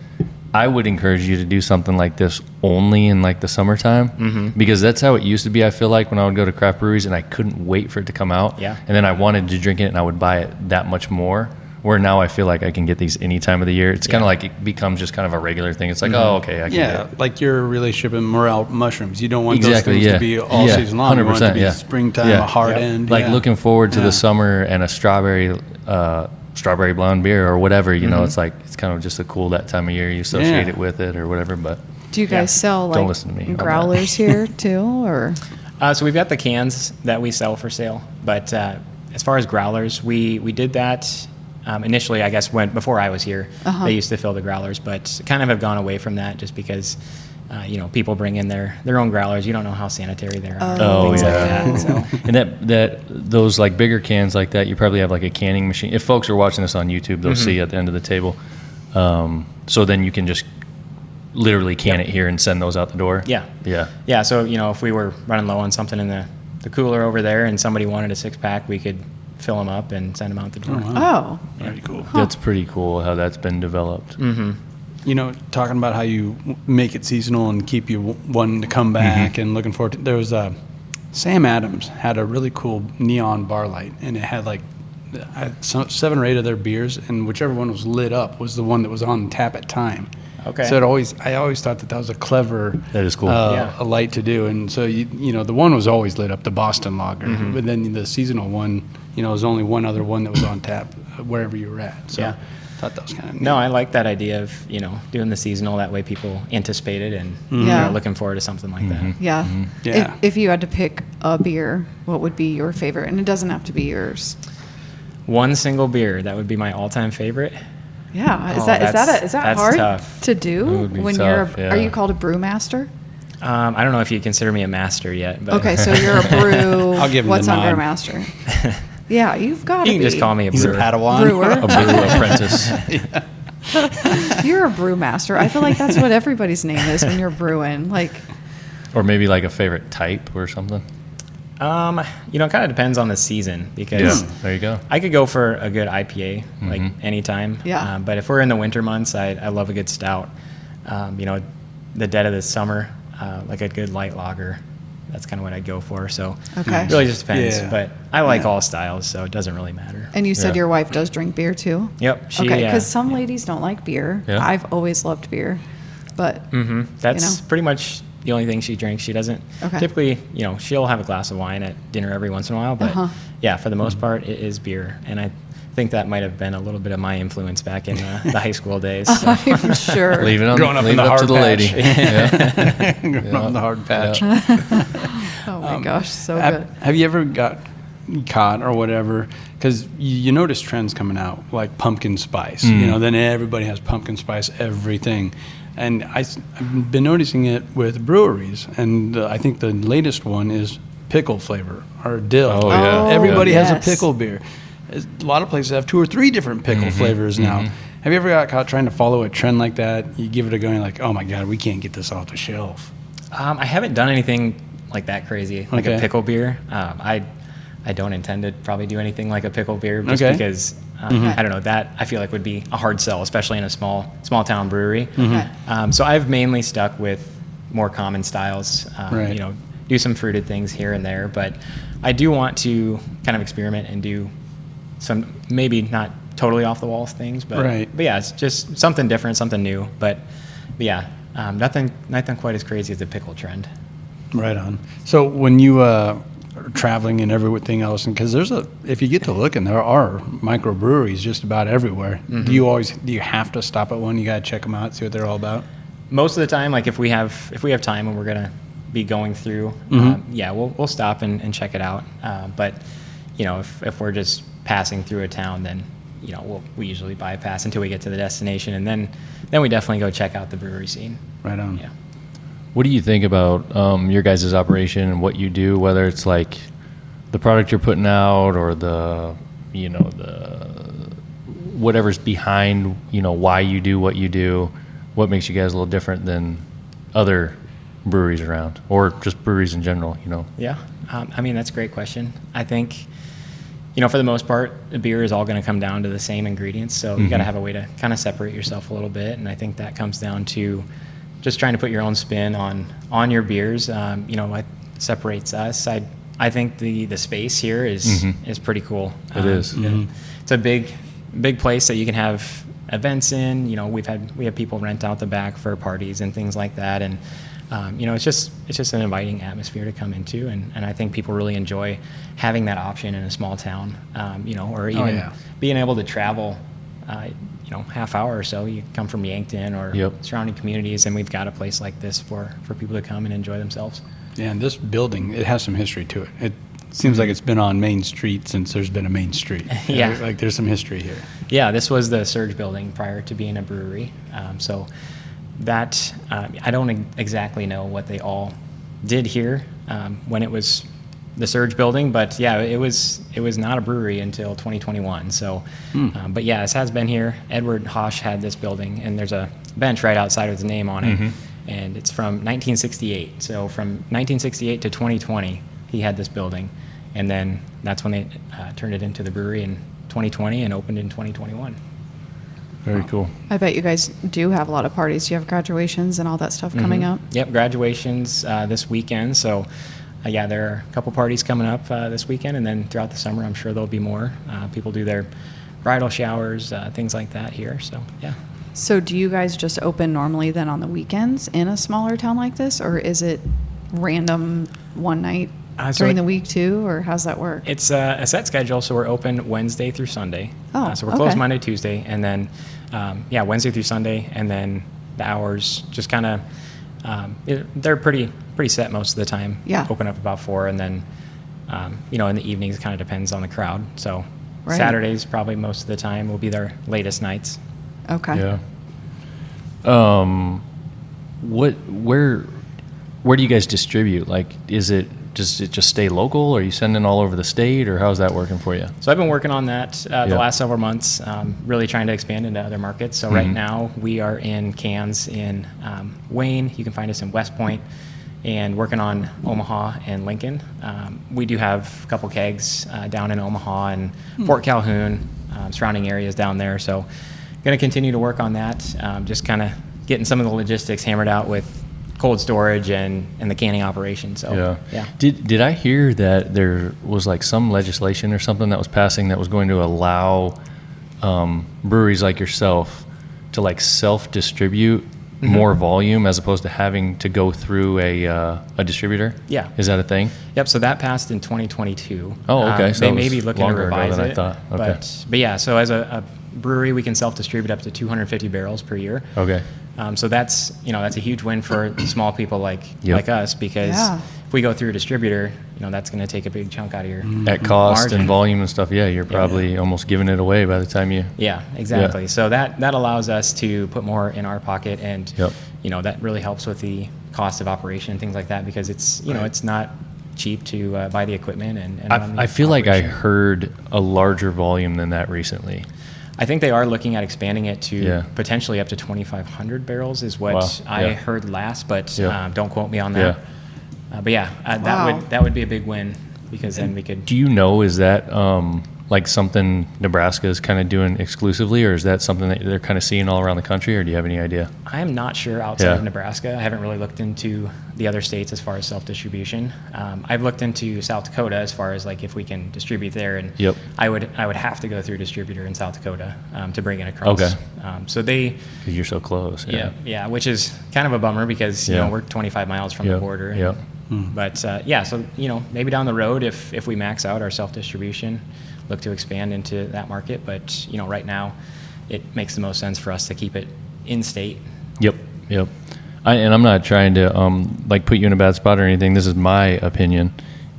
[SPEAKER 2] I would encourage you to do something like this only in like the summertime, because that's how it used to be. I feel like when I would go to craft breweries and I couldn't wait for it to come out,
[SPEAKER 5] Yeah.
[SPEAKER 2] and then I wanted to drink it and I would buy it that much more. Where now I feel like I can get these any time of the year. It's kind of like it becomes just kind of a regular thing. It's like, oh, okay, I can
[SPEAKER 3] Yeah,
[SPEAKER 2] get it.
[SPEAKER 3] like your relationship in morel mushrooms. You don't want
[SPEAKER 2] Exactly,
[SPEAKER 3] those things
[SPEAKER 2] yeah.
[SPEAKER 3] to be all
[SPEAKER 2] Yeah,
[SPEAKER 3] season long. You want it to
[SPEAKER 2] 100%,
[SPEAKER 3] be
[SPEAKER 2] yeah.
[SPEAKER 3] springtime,
[SPEAKER 2] Yeah.
[SPEAKER 3] a hard
[SPEAKER 5] Yep.
[SPEAKER 3] end.
[SPEAKER 2] Like
[SPEAKER 3] yeah.
[SPEAKER 2] looking forward to
[SPEAKER 3] Yeah.
[SPEAKER 2] the summer and a strawberry blonde beer or whatever, it's like, it's kind of just a cool that time of year you associate
[SPEAKER 3] Yeah.
[SPEAKER 2] it with it or whatever. But
[SPEAKER 4] Do you guys sell
[SPEAKER 2] Don't
[SPEAKER 4] like
[SPEAKER 2] listen to me on that.
[SPEAKER 4] growlers here too, or?
[SPEAKER 5] So we've got the cans that we sell for sale, but as far as growlers, we did that initially. I guess before I was here, they used to fill the growlers, but kind of have gone away from that just because people bring in their own growlers. You don't know how sanitary they are.
[SPEAKER 2] Oh,
[SPEAKER 5] things
[SPEAKER 2] yeah.
[SPEAKER 5] like that. So
[SPEAKER 2] and those like bigger cans like that, you probably have like a canning machine. If folks are watching this on YouTube, they'll see at the end of the table. So then you can just literally can it here and send those out the door.
[SPEAKER 5] yeah,
[SPEAKER 2] Yeah.
[SPEAKER 5] yeah. So if we were running low on something in the cooler over there, and somebody wanted a 6-pack, we could fill them up and send them out the door.
[SPEAKER 4] Oh,
[SPEAKER 3] Very cool.
[SPEAKER 2] That's pretty cool how that's been developed.
[SPEAKER 3] Talking about how you make it seasonal and keep you wanting to come back and looking forward to. There was Sam Adams had a really cool neon bar light, and it had like 7 or 8 of their beers, and whichever one was lit up was the one that was on tap at time.
[SPEAKER 5] Okay.
[SPEAKER 3] So I always thought that was a clever.
[SPEAKER 2] That is cool.
[SPEAKER 5] Yeah.
[SPEAKER 3] A light to do, and so the one was always lit up, the Boston Lager, but then the seasonal one, was only one other one that was on tap wherever you were at. So
[SPEAKER 5] Yeah.
[SPEAKER 3] I thought that was kind of neat.
[SPEAKER 5] No, I like that idea of doing the seasonal. That way, people anticipate it and
[SPEAKER 4] Yeah.
[SPEAKER 5] are looking forward to something like that.
[SPEAKER 4] yeah.
[SPEAKER 3] Yeah.
[SPEAKER 4] If you had to pick a beer, what would be your favorite? And it doesn't have to be yours.
[SPEAKER 5] One single beer that would be my all-time favorite.
[SPEAKER 4] Yeah, is
[SPEAKER 5] Oh,
[SPEAKER 4] that
[SPEAKER 5] that's
[SPEAKER 4] hard
[SPEAKER 5] tough.
[SPEAKER 4] to do
[SPEAKER 2] It would be
[SPEAKER 4] when
[SPEAKER 2] tough,
[SPEAKER 4] are you
[SPEAKER 2] yeah.
[SPEAKER 4] called a brewmaster?
[SPEAKER 5] I don't know if you consider me a master yet, but
[SPEAKER 4] Okay, so you're a brew.
[SPEAKER 3] I'll give him
[SPEAKER 4] What's
[SPEAKER 3] the
[SPEAKER 4] under a
[SPEAKER 3] nod.
[SPEAKER 4] master? Yeah, you've got to
[SPEAKER 5] you
[SPEAKER 4] be.
[SPEAKER 5] can just call me a
[SPEAKER 3] He's a
[SPEAKER 5] brewer.
[SPEAKER 3] Padawan.
[SPEAKER 4] Brewer.
[SPEAKER 2] A brewer apprentice.
[SPEAKER 4] You're a brewmaster. I feel like that's what everybody's name is when you're brewing. Like,
[SPEAKER 2] Or maybe like a favorite type or something.
[SPEAKER 5] It kind of depends on the season because
[SPEAKER 2] There you go.
[SPEAKER 5] I could go for a good IPA like anytime.
[SPEAKER 4] Yeah.
[SPEAKER 5] But if we're in the winter months, I love a good stout. The dead of the summer, like a good light lager. That's kind of what I'd go for. So
[SPEAKER 4] Okay.
[SPEAKER 5] it really just depends.
[SPEAKER 3] Yeah.
[SPEAKER 5] But I like
[SPEAKER 3] Yeah.
[SPEAKER 5] all styles, so it doesn't really matter.
[SPEAKER 4] and you said
[SPEAKER 2] Yeah.
[SPEAKER 4] your wife does drink beer too.
[SPEAKER 5] Yep.
[SPEAKER 4] Okay, because some ladies don't like beer.
[SPEAKER 2] Yeah.
[SPEAKER 4] I've always loved beer, but
[SPEAKER 5] That's
[SPEAKER 4] know.
[SPEAKER 5] pretty much the only thing she drinks. She doesn't
[SPEAKER 4] Okay.
[SPEAKER 5] typically, she'll have a glass of wine at dinner every once in a while, but
[SPEAKER 4] Uh-huh.
[SPEAKER 5] yeah, for the most part, it is beer. And I think that might have been a little bit of my influence back in the high school days. So.
[SPEAKER 4] I'm sure.
[SPEAKER 2] Leave it on.
[SPEAKER 3] Growing up
[SPEAKER 2] leave
[SPEAKER 3] in
[SPEAKER 2] it
[SPEAKER 3] the
[SPEAKER 2] up to
[SPEAKER 3] hard
[SPEAKER 2] the lady.
[SPEAKER 3] patch.
[SPEAKER 2] Yeah.
[SPEAKER 3] Growing up in the hard patch.
[SPEAKER 4] Oh my gosh, so
[SPEAKER 3] Have,
[SPEAKER 4] good.
[SPEAKER 3] have you ever got caught or whatever? Because you notice trends coming out like pumpkin spice. Then everybody has pumpkin spice everything. And I've been noticing it with breweries. And I think the latest one is pickle flavor or dill.
[SPEAKER 2] Oh, yeah.
[SPEAKER 4] Oh,
[SPEAKER 3] Everybody has a
[SPEAKER 4] yes.
[SPEAKER 3] pickle beer. A lot of places have 2 or 3 different pickle flavors now. Have you ever got caught trying to follow a trend like that? You give it a go and you're like, oh my God, we can't get this off the shelf.
[SPEAKER 5] I haven't done anything like that crazy, like
[SPEAKER 3] Okay.
[SPEAKER 5] a pickle beer. I don't intend to probably do anything like a pickle beer just
[SPEAKER 3] Okay.
[SPEAKER 5] because I don't know, that I feel like would be a hard sell, especially in a small town brewery.
[SPEAKER 4] Okay.
[SPEAKER 5] So I've mainly stuck with more common styles.
[SPEAKER 3] Right.
[SPEAKER 5] Do some fruited things here and there, but I do want to kind of experiment and do some maybe not totally off the wall things, but
[SPEAKER 3] Right.
[SPEAKER 5] but yeah, it's just something different, something new. But yeah, nothing quite as crazy as the pickle trend.
[SPEAKER 3] Right on. So when you are traveling and everything else, and because if you get to looking, there are microbreweries just about everywhere. Do you have to stop at one? You got to check them out, see what they're all about.
[SPEAKER 5] Most of the time, like if we have time and we're gonna be going through, we'll stop and check it out. But if we're just passing through a town, then we usually bypass until we get to the destination, and then we definitely go check out the brewery scene.
[SPEAKER 3] Right on.
[SPEAKER 5] Yeah.
[SPEAKER 2] What do you think about your guys' operation and what you do, whether it's like the product you're putting out or the whatever's behind, why you do what you do? What makes you guys a little different than other breweries around or just breweries in general,
[SPEAKER 5] Yeah. That's a great question. I think, for the most part, the beer is all going to come down to the same ingredients. So you got to have a way to kind of separate yourself a little bit. And I think that comes down to just trying to put your own spin on your beers. What separates us. I think the space here is pretty cool.
[SPEAKER 2] It is.
[SPEAKER 5] It's a big place that you can have events in. We have people rent out the back for parties and things like that. And it's just an inviting atmosphere to come into, and I think people really enjoy having that option in a small town, or even being able to travel, half hour or so. You come from Yankton or surrounding communities, and we've got a place like this for people to come and enjoy themselves.
[SPEAKER 3] Yeah, and this building, it has some history to it. It seems like it's been on Main Street since there's been a Main Street.
[SPEAKER 5] Yeah.
[SPEAKER 3] Like there's some history here.
[SPEAKER 5] Yeah, this was the Surge building prior to being a brewery. So that I don't exactly know what they all did here when it was the Surge building, but yeah, it was not a brewery until 2021. So, but yeah, this has been here. Edward Hosh had this building, and there's a bench right outside with his name on it, and it's from 1968. So from 1968 to 2020, he had this building, and then that's when they turned it into the brewery in 2020 and opened in 2021.
[SPEAKER 2] Very cool.
[SPEAKER 4] I bet you guys do have a lot of parties. Do you have graduations and all that stuff coming up?
[SPEAKER 5] Yep, graduations this weekend. So, there are a couple parties coming up this weekend, and then throughout the summer, I'm sure there'll be more. People do their bridal showers, things like that here. So, yeah.
[SPEAKER 4] So do you guys just open normally then on the weekends in a smaller town like this, or is it random one night during the week too, or how's that work?
[SPEAKER 5] It's a set schedule, so we're open Wednesday through Sunday.
[SPEAKER 4] Oh,
[SPEAKER 5] so we're closed
[SPEAKER 4] okay.
[SPEAKER 5] Monday, Tuesday, and then Wednesday through Sunday, and then the hours just kind of they're pretty set most of the time.
[SPEAKER 4] Yeah.
[SPEAKER 5] Open up about 4, and then in the evenings it kind of depends on the crowd. So
[SPEAKER 4] Right.
[SPEAKER 5] Saturdays probably most of the time will be their latest nights.
[SPEAKER 4] Okay.
[SPEAKER 2] Yeah. Where do you guys distribute? Like, does it just stay local, or are you sending all over the state, or how's that working for you?
[SPEAKER 5] So I've been working on that the last several months, really trying to expand into other markets. So right now we are in cans in Wayne. You can find us in West Point, and working on Omaha and Lincoln. We do have a couple kegs down in Omaha and Fort Calhoun, surrounding areas down there. So going to continue to work on that, just kind of getting some of the logistics hammered out with cold storage and the canning operation. So yeah.
[SPEAKER 2] Did I hear that there was like some legislation or something that was passing that was going to allow breweries like yourself to like self-distribute more volume as opposed to having to go through a distributor?
[SPEAKER 5] Yeah.
[SPEAKER 2] Is that a thing?
[SPEAKER 5] Yep. So that passed in 2022.
[SPEAKER 2] Oh, okay. So
[SPEAKER 5] they may be looking to revise
[SPEAKER 2] than
[SPEAKER 5] it.
[SPEAKER 2] I thought. Okay.
[SPEAKER 5] But yeah, so as a brewery, we can self-distribute up to 250 barrels per year.
[SPEAKER 2] Okay.
[SPEAKER 5] So that's a huge win for small people like us, because
[SPEAKER 4] Yeah.
[SPEAKER 5] if we go through a distributor, that's going to take a big chunk out of your
[SPEAKER 2] At cost
[SPEAKER 5] margin.
[SPEAKER 2] and volume and stuff, you're probably almost giving it away by the time you.
[SPEAKER 5] Yeah, exactly.
[SPEAKER 2] Yeah.
[SPEAKER 5] So that allows us to put more in our pocket, and
[SPEAKER 2] Yep.
[SPEAKER 5] that really helps with the cost of operation and things like that, because it's it's not cheap to buy the equipment and run the
[SPEAKER 2] I feel like I
[SPEAKER 5] operation.
[SPEAKER 2] heard a larger volume than that recently.
[SPEAKER 5] I think they are looking at expanding it to
[SPEAKER 2] Yeah.
[SPEAKER 5] potentially up to 2,500 barrels is what
[SPEAKER 2] Wow.
[SPEAKER 5] I
[SPEAKER 2] Yeah.
[SPEAKER 5] heard last, but
[SPEAKER 2] Yeah.
[SPEAKER 5] don't quote me on that. But yeah,
[SPEAKER 4] Wow.
[SPEAKER 5] that would be a big win, because then we could.
[SPEAKER 2] Do you know, is that like something Nebraska is kind of doing exclusively, or is that something that they're kind of seeing all around the country, or do you have any idea?
[SPEAKER 5] I am not sure outside
[SPEAKER 2] Yeah.
[SPEAKER 5] of Nebraska. I haven't really looked into the other states as far as self-distribution. I've looked into South Dakota as far as like if we can distribute there, and
[SPEAKER 2] Yep.
[SPEAKER 5] I would have to go through a distributor in South Dakota to bring it across.
[SPEAKER 2] Okay.
[SPEAKER 5] So they,
[SPEAKER 2] 'Cause you're so close.
[SPEAKER 5] yeah, which is kind of a bummer, because
[SPEAKER 2] Yeah.
[SPEAKER 5] we're 25 miles from the
[SPEAKER 2] Yep.
[SPEAKER 5] border. and-
[SPEAKER 2] Yep.
[SPEAKER 5] But so maybe down the road, if we max out our self-distribution, look to expand into that market. But right now, it makes the most sense for us to keep it in state.
[SPEAKER 2] Yep. And I'm not trying to like put you in a bad spot or anything. This is my opinion,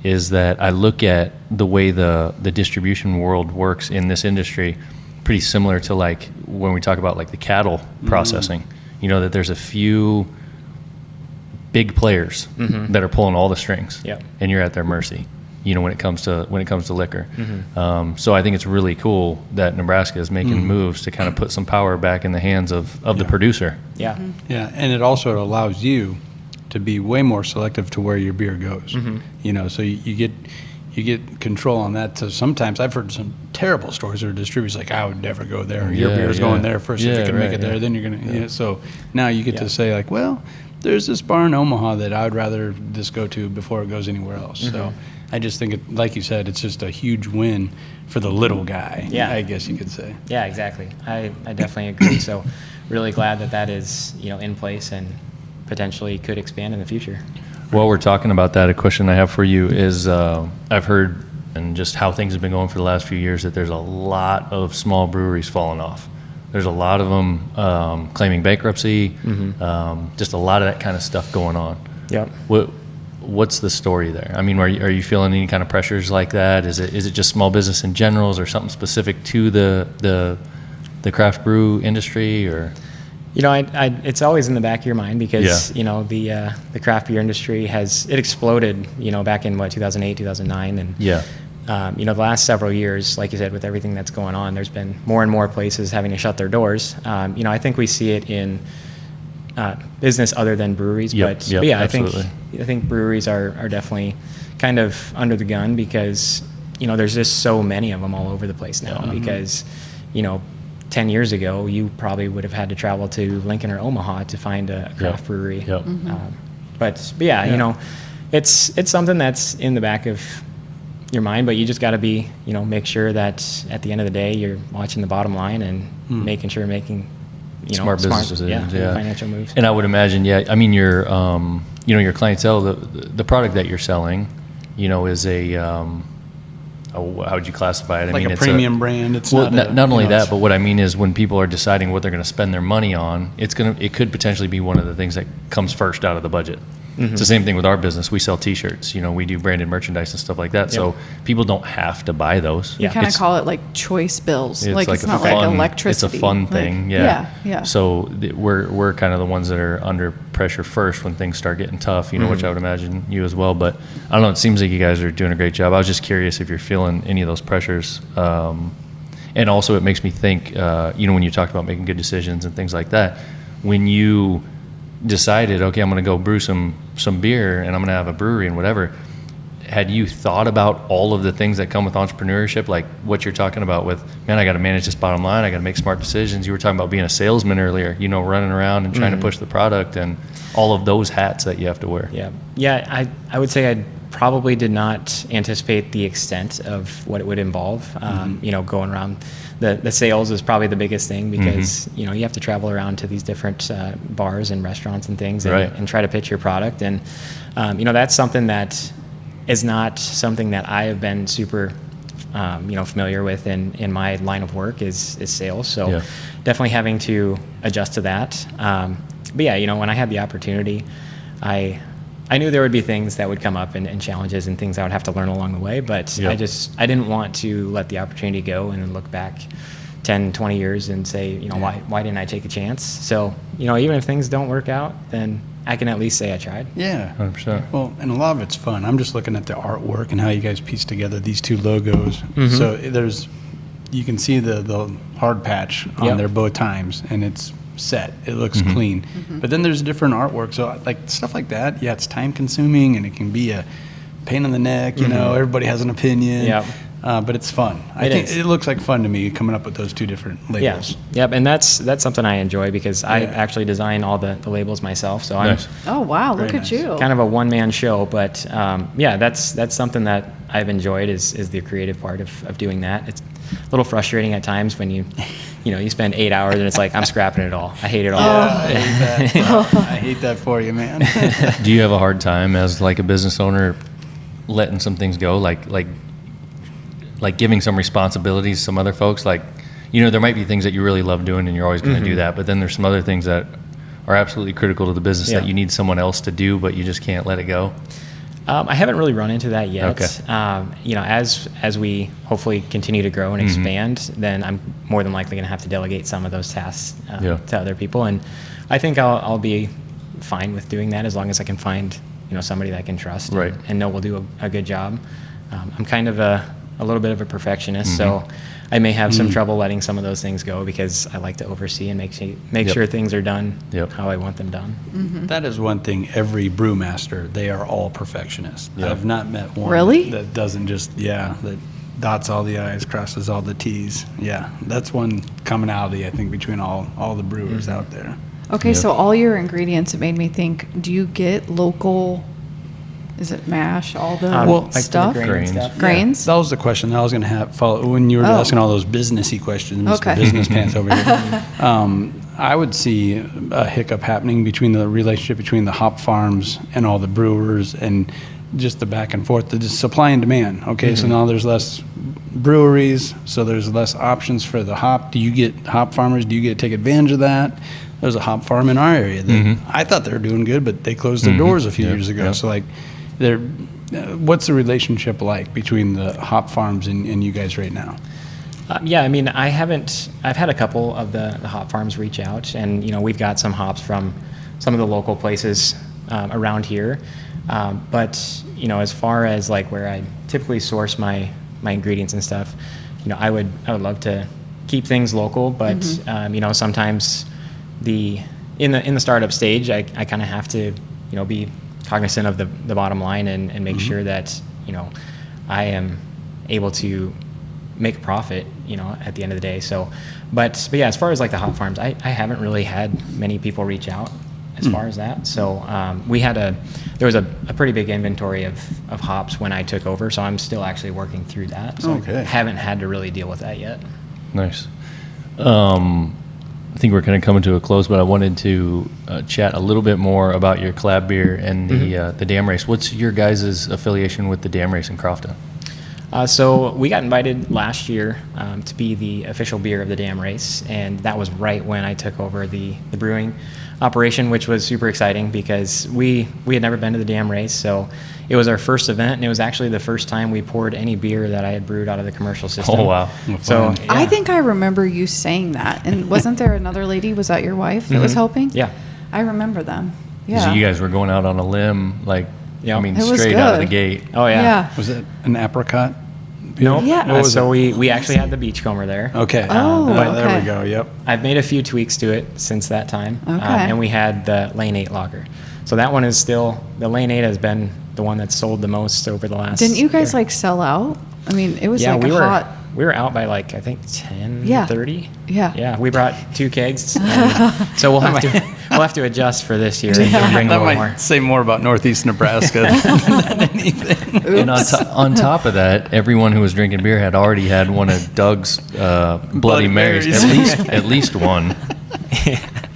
[SPEAKER 2] is that I look at the way the distribution world works in this industry pretty similar to like when we talk about like the cattle processing. That there's a few big players that are pulling all the strings,
[SPEAKER 5] Yep.
[SPEAKER 2] and you're at their mercy. When it comes to liquor. So I think it's really cool that Nebraska is making moves to kind of put some power back in the hands of the producer.
[SPEAKER 5] Yeah.
[SPEAKER 3] Yeah, and it also allows you to be way more selective to where your beer goes. So you get control on that. So sometimes I've heard some terrible stories where distributors like, I would never go there. Your beer's going there first. If you can make it there, then you're gonna. So now you get to say like, well, there's this bar in Omaha that I would rather this go to before it goes anywhere else. So I just think it, like you said, it's just a huge win for the little guy.
[SPEAKER 5] Yeah.
[SPEAKER 3] I guess you could say.
[SPEAKER 5] Yeah, exactly. I definitely agree. So really glad that is in place and potentially could expand in the future.
[SPEAKER 2] While we're talking about that, a question I have for you is I've heard, and just how things have been going for the last few years, that there's a lot of small breweries falling off. There's a lot of them claiming bankruptcy, just a lot of that kind of stuff going on.
[SPEAKER 5] Yep.
[SPEAKER 2] What's the story there? I mean, are you feeling any kind of pressures like that? Is it just small business in general, or something specific to the craft brew industry, or?
[SPEAKER 5] It's always in the back of your mind, because
[SPEAKER 2] Yeah.
[SPEAKER 5] the craft beer industry it exploded back in 2008, 2009, and the last several years, like you said, with everything that's going on, there's been more and more places having to shut their doors. I think we see it in business other than breweries, but yeah,
[SPEAKER 2] absolutely.
[SPEAKER 5] I think breweries are definitely kind of under the gun, because there's just so many of them all over the place now. Because 10 years ago, you probably would have had to travel to Lincoln or Omaha to find a craft brewery.
[SPEAKER 2] Yep.
[SPEAKER 5] But yeah, it's something that's in the back of your mind, but you just got to be, make sure that at the end of the day, you're watching the bottom line and making sure making
[SPEAKER 2] smart business decisions,
[SPEAKER 5] financial moves.
[SPEAKER 2] And I would imagine, I mean, your clientele, the product that you're selling, is a, how would you classify it? I
[SPEAKER 3] Like
[SPEAKER 2] mean,
[SPEAKER 3] a
[SPEAKER 2] it's
[SPEAKER 3] premium brand. It's
[SPEAKER 2] well, not only that,
[SPEAKER 3] it's-
[SPEAKER 2] but what I mean is when people are deciding what they're going to spend their money on, it could potentially be one of the things that comes first out of the budget. It's the same thing with our business. We sell T-shirts. We do branded merchandise and stuff like that. So people don't have to buy those.
[SPEAKER 4] You kind of call it like choice bills. It's
[SPEAKER 2] a
[SPEAKER 4] not
[SPEAKER 2] fun,
[SPEAKER 4] like electricity.
[SPEAKER 2] It's a fun thing.
[SPEAKER 4] Yeah.
[SPEAKER 2] So we're kind of the ones that are under pressure first when things start getting tough, which I would imagine you as well. But I don't know. It seems like you guys are doing a great job. I was just curious if you're feeling any of those pressures. And also it makes me think, when you talked about making good decisions and things like that, when you decided, okay, I'm going to go brew some beer and I'm going to have a brewery and whatever, had you thought about all of the things that come with entrepreneurship, like what you're talking about with, man, I got to manage this bottom line, I got to make smart decisions. You were talking about being a salesman earlier, running around and trying to push the product and all of those hats that you have to wear.
[SPEAKER 5] Yeah. I would say I probably did not anticipate the extent of what it would involve. Going around the sales is probably the biggest thing because you have to travel around to these different bars and restaurants and things and try to pitch your product, and that's something that is not something that I have been super familiar with in my line of work is sales. So definitely having to adjust to that. But yeah, when I had the opportunity, I knew there would be things that would come up and challenges and things I would have to learn along the way, but I didn't want to let the opportunity go and then look back 10, 20 years and say, why didn't I take a chance? So, even if things don't work out, then I can at least say I tried.
[SPEAKER 3] Yeah.
[SPEAKER 2] 100%.
[SPEAKER 3] Well, and a lot of it's fun. I'm just looking at the artwork and how you guys piece together these two logos. So you can see the hard patch on there both times, and it's set. It looks clean. But then there's different artwork. So like stuff like that, it's time consuming and it can be a pain in the neck, everybody has an opinion. But it's fun. I think it looks like fun to me coming up with those two different labels.
[SPEAKER 5] And that's something I enjoy because I actually design all the labels myself. So
[SPEAKER 4] Oh wow, look at you.
[SPEAKER 5] Kind of a one-man show, but that's something that I've enjoyed is the creative part of doing that. It's a little frustrating at times when you spend 8 hours and it's like, I'm scrapping it all. I hate it all.
[SPEAKER 3] I hate that. I hate that for you, man.
[SPEAKER 2] Do you have a hard time as like a business owner letting some things go, like giving some responsibilities to some other folks? Like, there might be things that you really love doing and you're always going to do that, but then there's some other things that are absolutely critical to the business that you need someone else to do, but you just can't let it go.
[SPEAKER 5] I haven't really run into that yet.
[SPEAKER 2] Okay.
[SPEAKER 5] As we hopefully continue to grow and expand, then I'm more than likely going to have to delegate some of those tasks to other people, and I think I'll be fine with doing that as long as I can find somebody that I can trust and know will do a good job. I'm kind of a little bit of a perfectionist, so I may have some trouble letting some of those things go because I like to oversee and make sure things are done how I want them done.
[SPEAKER 3] That is one thing. Every brewmaster, they are all perfectionists. I've not met one that doesn't just that dots all the I's, crosses all the T's. Yeah, that's one commonality I think between all the brewers out there.
[SPEAKER 4] Okay, so all your ingredients, it made me think, do you get local, is it mash, all the stuff?
[SPEAKER 5] Grains.
[SPEAKER 4] Grains?
[SPEAKER 3] That was the question that I was going to have follow when you were asking all those businessy questions, Mr. Business Pants over here. I would see a hiccup happening between the relationship between the hop farms and all the brewers and just the back and forth, the supply and demand. Okay, so now there's less breweries, so there's less options for the hop. Do you get hop farmers? Do you get to take advantage of that? There's a hop farm in our area that I thought they were doing good, but they closed their doors a few years ago. So like, what's the relationship like between the hop farms and you guys right now?
[SPEAKER 5] I've had a couple of the hop farms reach out, and we've got some hops from some of the local places around here. But as far as like where I typically source my ingredients and stuff, I would love to keep things local, but sometimes in the startup stage, I kind of have to be cognizant of the bottom line and make sure that I am able to make a profit at the end of the day. So but yeah, as far as like the hop farms, I haven't really had many people reach out as far as that. So there was a pretty big inventory of hops when I took over, so I'm still actually working through that. So I haven't had to really deal with that yet.
[SPEAKER 2] Nice. I think we're kind of coming to a close, but I wanted to chat a little bit more about your collab beer and the dam race. What's your guys' affiliation with the dam race in Crofton?
[SPEAKER 5] So we got invited last year to be the official beer of the dam race, and that was right when I took over the brewing operation, which was super exciting because we had never been to the dam race, so it was our first event, and it was actually the first time we poured any beer that I had brewed out of the commercial system.
[SPEAKER 2] Oh, wow.
[SPEAKER 5] So yeah.
[SPEAKER 4] I think I remember you saying that. And wasn't there another lady? Was that your wife that was helping?
[SPEAKER 5] Yeah.
[SPEAKER 4] I remember them.
[SPEAKER 2] So
[SPEAKER 4] Yeah.
[SPEAKER 2] you guys were going out on a limb, like,
[SPEAKER 5] Yeah.
[SPEAKER 2] I mean,
[SPEAKER 4] It was
[SPEAKER 2] straight out of the
[SPEAKER 4] good.
[SPEAKER 2] gate.
[SPEAKER 5] Oh yeah.
[SPEAKER 4] Yeah.
[SPEAKER 3] Was it an apricot?
[SPEAKER 5] Nope.
[SPEAKER 4] Yeah.
[SPEAKER 3] What was
[SPEAKER 5] So
[SPEAKER 3] it?
[SPEAKER 5] we actually had the beachcomber there.
[SPEAKER 3] Okay.
[SPEAKER 4] Oh,
[SPEAKER 3] There
[SPEAKER 4] okay.
[SPEAKER 3] we go. Yep.
[SPEAKER 5] I've made a few tweaks to it since that time.
[SPEAKER 4] Okay.
[SPEAKER 5] And we had the Lane 8 lager. So that one is still, the Lane 8 has been the one that's sold the most over the last
[SPEAKER 4] Didn't you guys
[SPEAKER 5] year.
[SPEAKER 4] like sell out? I mean, it was
[SPEAKER 5] Yeah,
[SPEAKER 4] like
[SPEAKER 5] we
[SPEAKER 4] a
[SPEAKER 5] were
[SPEAKER 4] hot.
[SPEAKER 5] we were out by like I think 10,
[SPEAKER 4] Yeah.
[SPEAKER 5] 30.
[SPEAKER 4] Yeah.
[SPEAKER 5] Yeah, we brought 2 kegs. And so we'll have to adjust for this year and bring a
[SPEAKER 3] That
[SPEAKER 5] little
[SPEAKER 3] might
[SPEAKER 5] more.
[SPEAKER 3] say more about Northeast Nebraska than anything.
[SPEAKER 2] And on top of that, everyone who was drinking beer had already had one of Doug's Bloody Marys.
[SPEAKER 3] Marys.
[SPEAKER 2] At least one.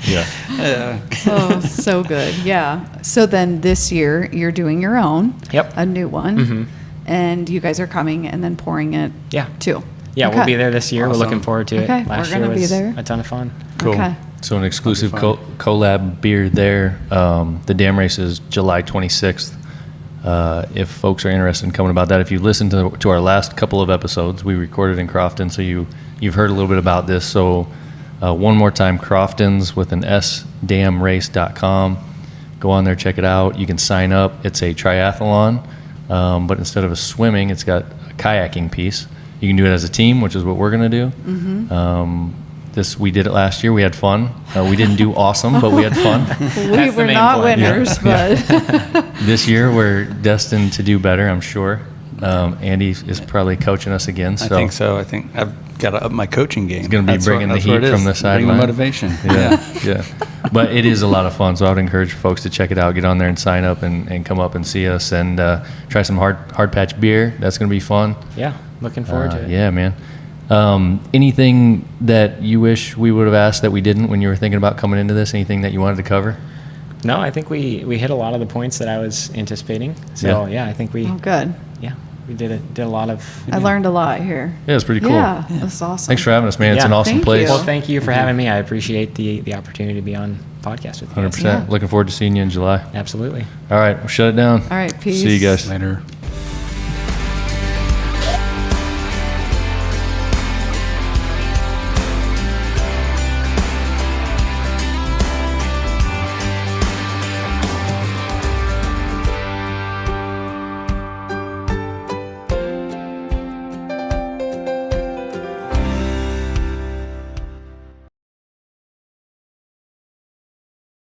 [SPEAKER 2] Yeah.
[SPEAKER 4] Oh, so good. Yeah. So then this year you're doing your own.
[SPEAKER 5] Yep.
[SPEAKER 4] A new one.
[SPEAKER 5] Mm-hmm.
[SPEAKER 4] And you guys are coming and then pouring it
[SPEAKER 5] Yeah.
[SPEAKER 4] too.
[SPEAKER 5] Yeah,
[SPEAKER 4] Okay.
[SPEAKER 5] we'll be there this year.
[SPEAKER 3] Awesome.
[SPEAKER 5] We're looking forward to it.
[SPEAKER 4] Okay,
[SPEAKER 5] Last
[SPEAKER 4] we're
[SPEAKER 5] year
[SPEAKER 4] gonna be
[SPEAKER 5] was
[SPEAKER 4] there.
[SPEAKER 5] a ton of fun.
[SPEAKER 3] Cool.
[SPEAKER 4] Okay.
[SPEAKER 2] So an exclusive
[SPEAKER 3] That'll
[SPEAKER 2] collab beer there. The dam race is July 26th. If folks are interested in coming about that, if you listened to our last couple of episodes, we recorded in Crofton, so you've heard a little bit about this. So one more time, Crofton's with an S, damrace.com. Go on there, check it out. You can sign up. It's a triathlon, but instead of a swimming, it's got a kayaking piece. You can do it as a team, which is what we're going to do. We did it last year. We had fun. We didn't do awesome, but we had fun.
[SPEAKER 4] We
[SPEAKER 5] That's the
[SPEAKER 4] were
[SPEAKER 5] main
[SPEAKER 4] not
[SPEAKER 5] point.
[SPEAKER 4] winners, but
[SPEAKER 2] This year, we're destined to do better, I'm sure. Andy is probably coaching us again. So
[SPEAKER 3] I think so. I think I've got to up my coaching game.
[SPEAKER 2] He's going to be bringing the heat from the sideline.
[SPEAKER 3] Bring the motivation.
[SPEAKER 2] Yeah, yeah. But it is a lot of fun, so I would encourage folks to check it out. Get on there and sign up and come up and see us and try some hard patch beer. That's going to be fun.
[SPEAKER 5] Yeah, looking forward to it.
[SPEAKER 2] Yeah, man. Anything that you wish we would have asked that we didn't when you were thinking about coming into this? Anything that you wanted to cover?
[SPEAKER 5] No, I think we hit a lot of the points that I was anticipating. So
[SPEAKER 2] Yeah.
[SPEAKER 5] yeah, I think we
[SPEAKER 4] oh, good.
[SPEAKER 5] we did a lot of.
[SPEAKER 4] I learned a lot here.
[SPEAKER 2] Yeah, it's pretty cool.
[SPEAKER 4] Yeah, that's awesome.
[SPEAKER 2] Thanks for having us, man. It's an
[SPEAKER 5] Yeah.
[SPEAKER 2] awesome
[SPEAKER 4] Thank
[SPEAKER 2] place.
[SPEAKER 4] you.
[SPEAKER 5] Well, thank you for having me. I appreciate the opportunity to be on podcast with you. guys.
[SPEAKER 2] 100%. Looking forward to seeing you in July.
[SPEAKER 5] Absolutely.
[SPEAKER 2] All right, we'll shut it down.
[SPEAKER 4] All right, peace.
[SPEAKER 2] See you guys.
[SPEAKER 3] Later.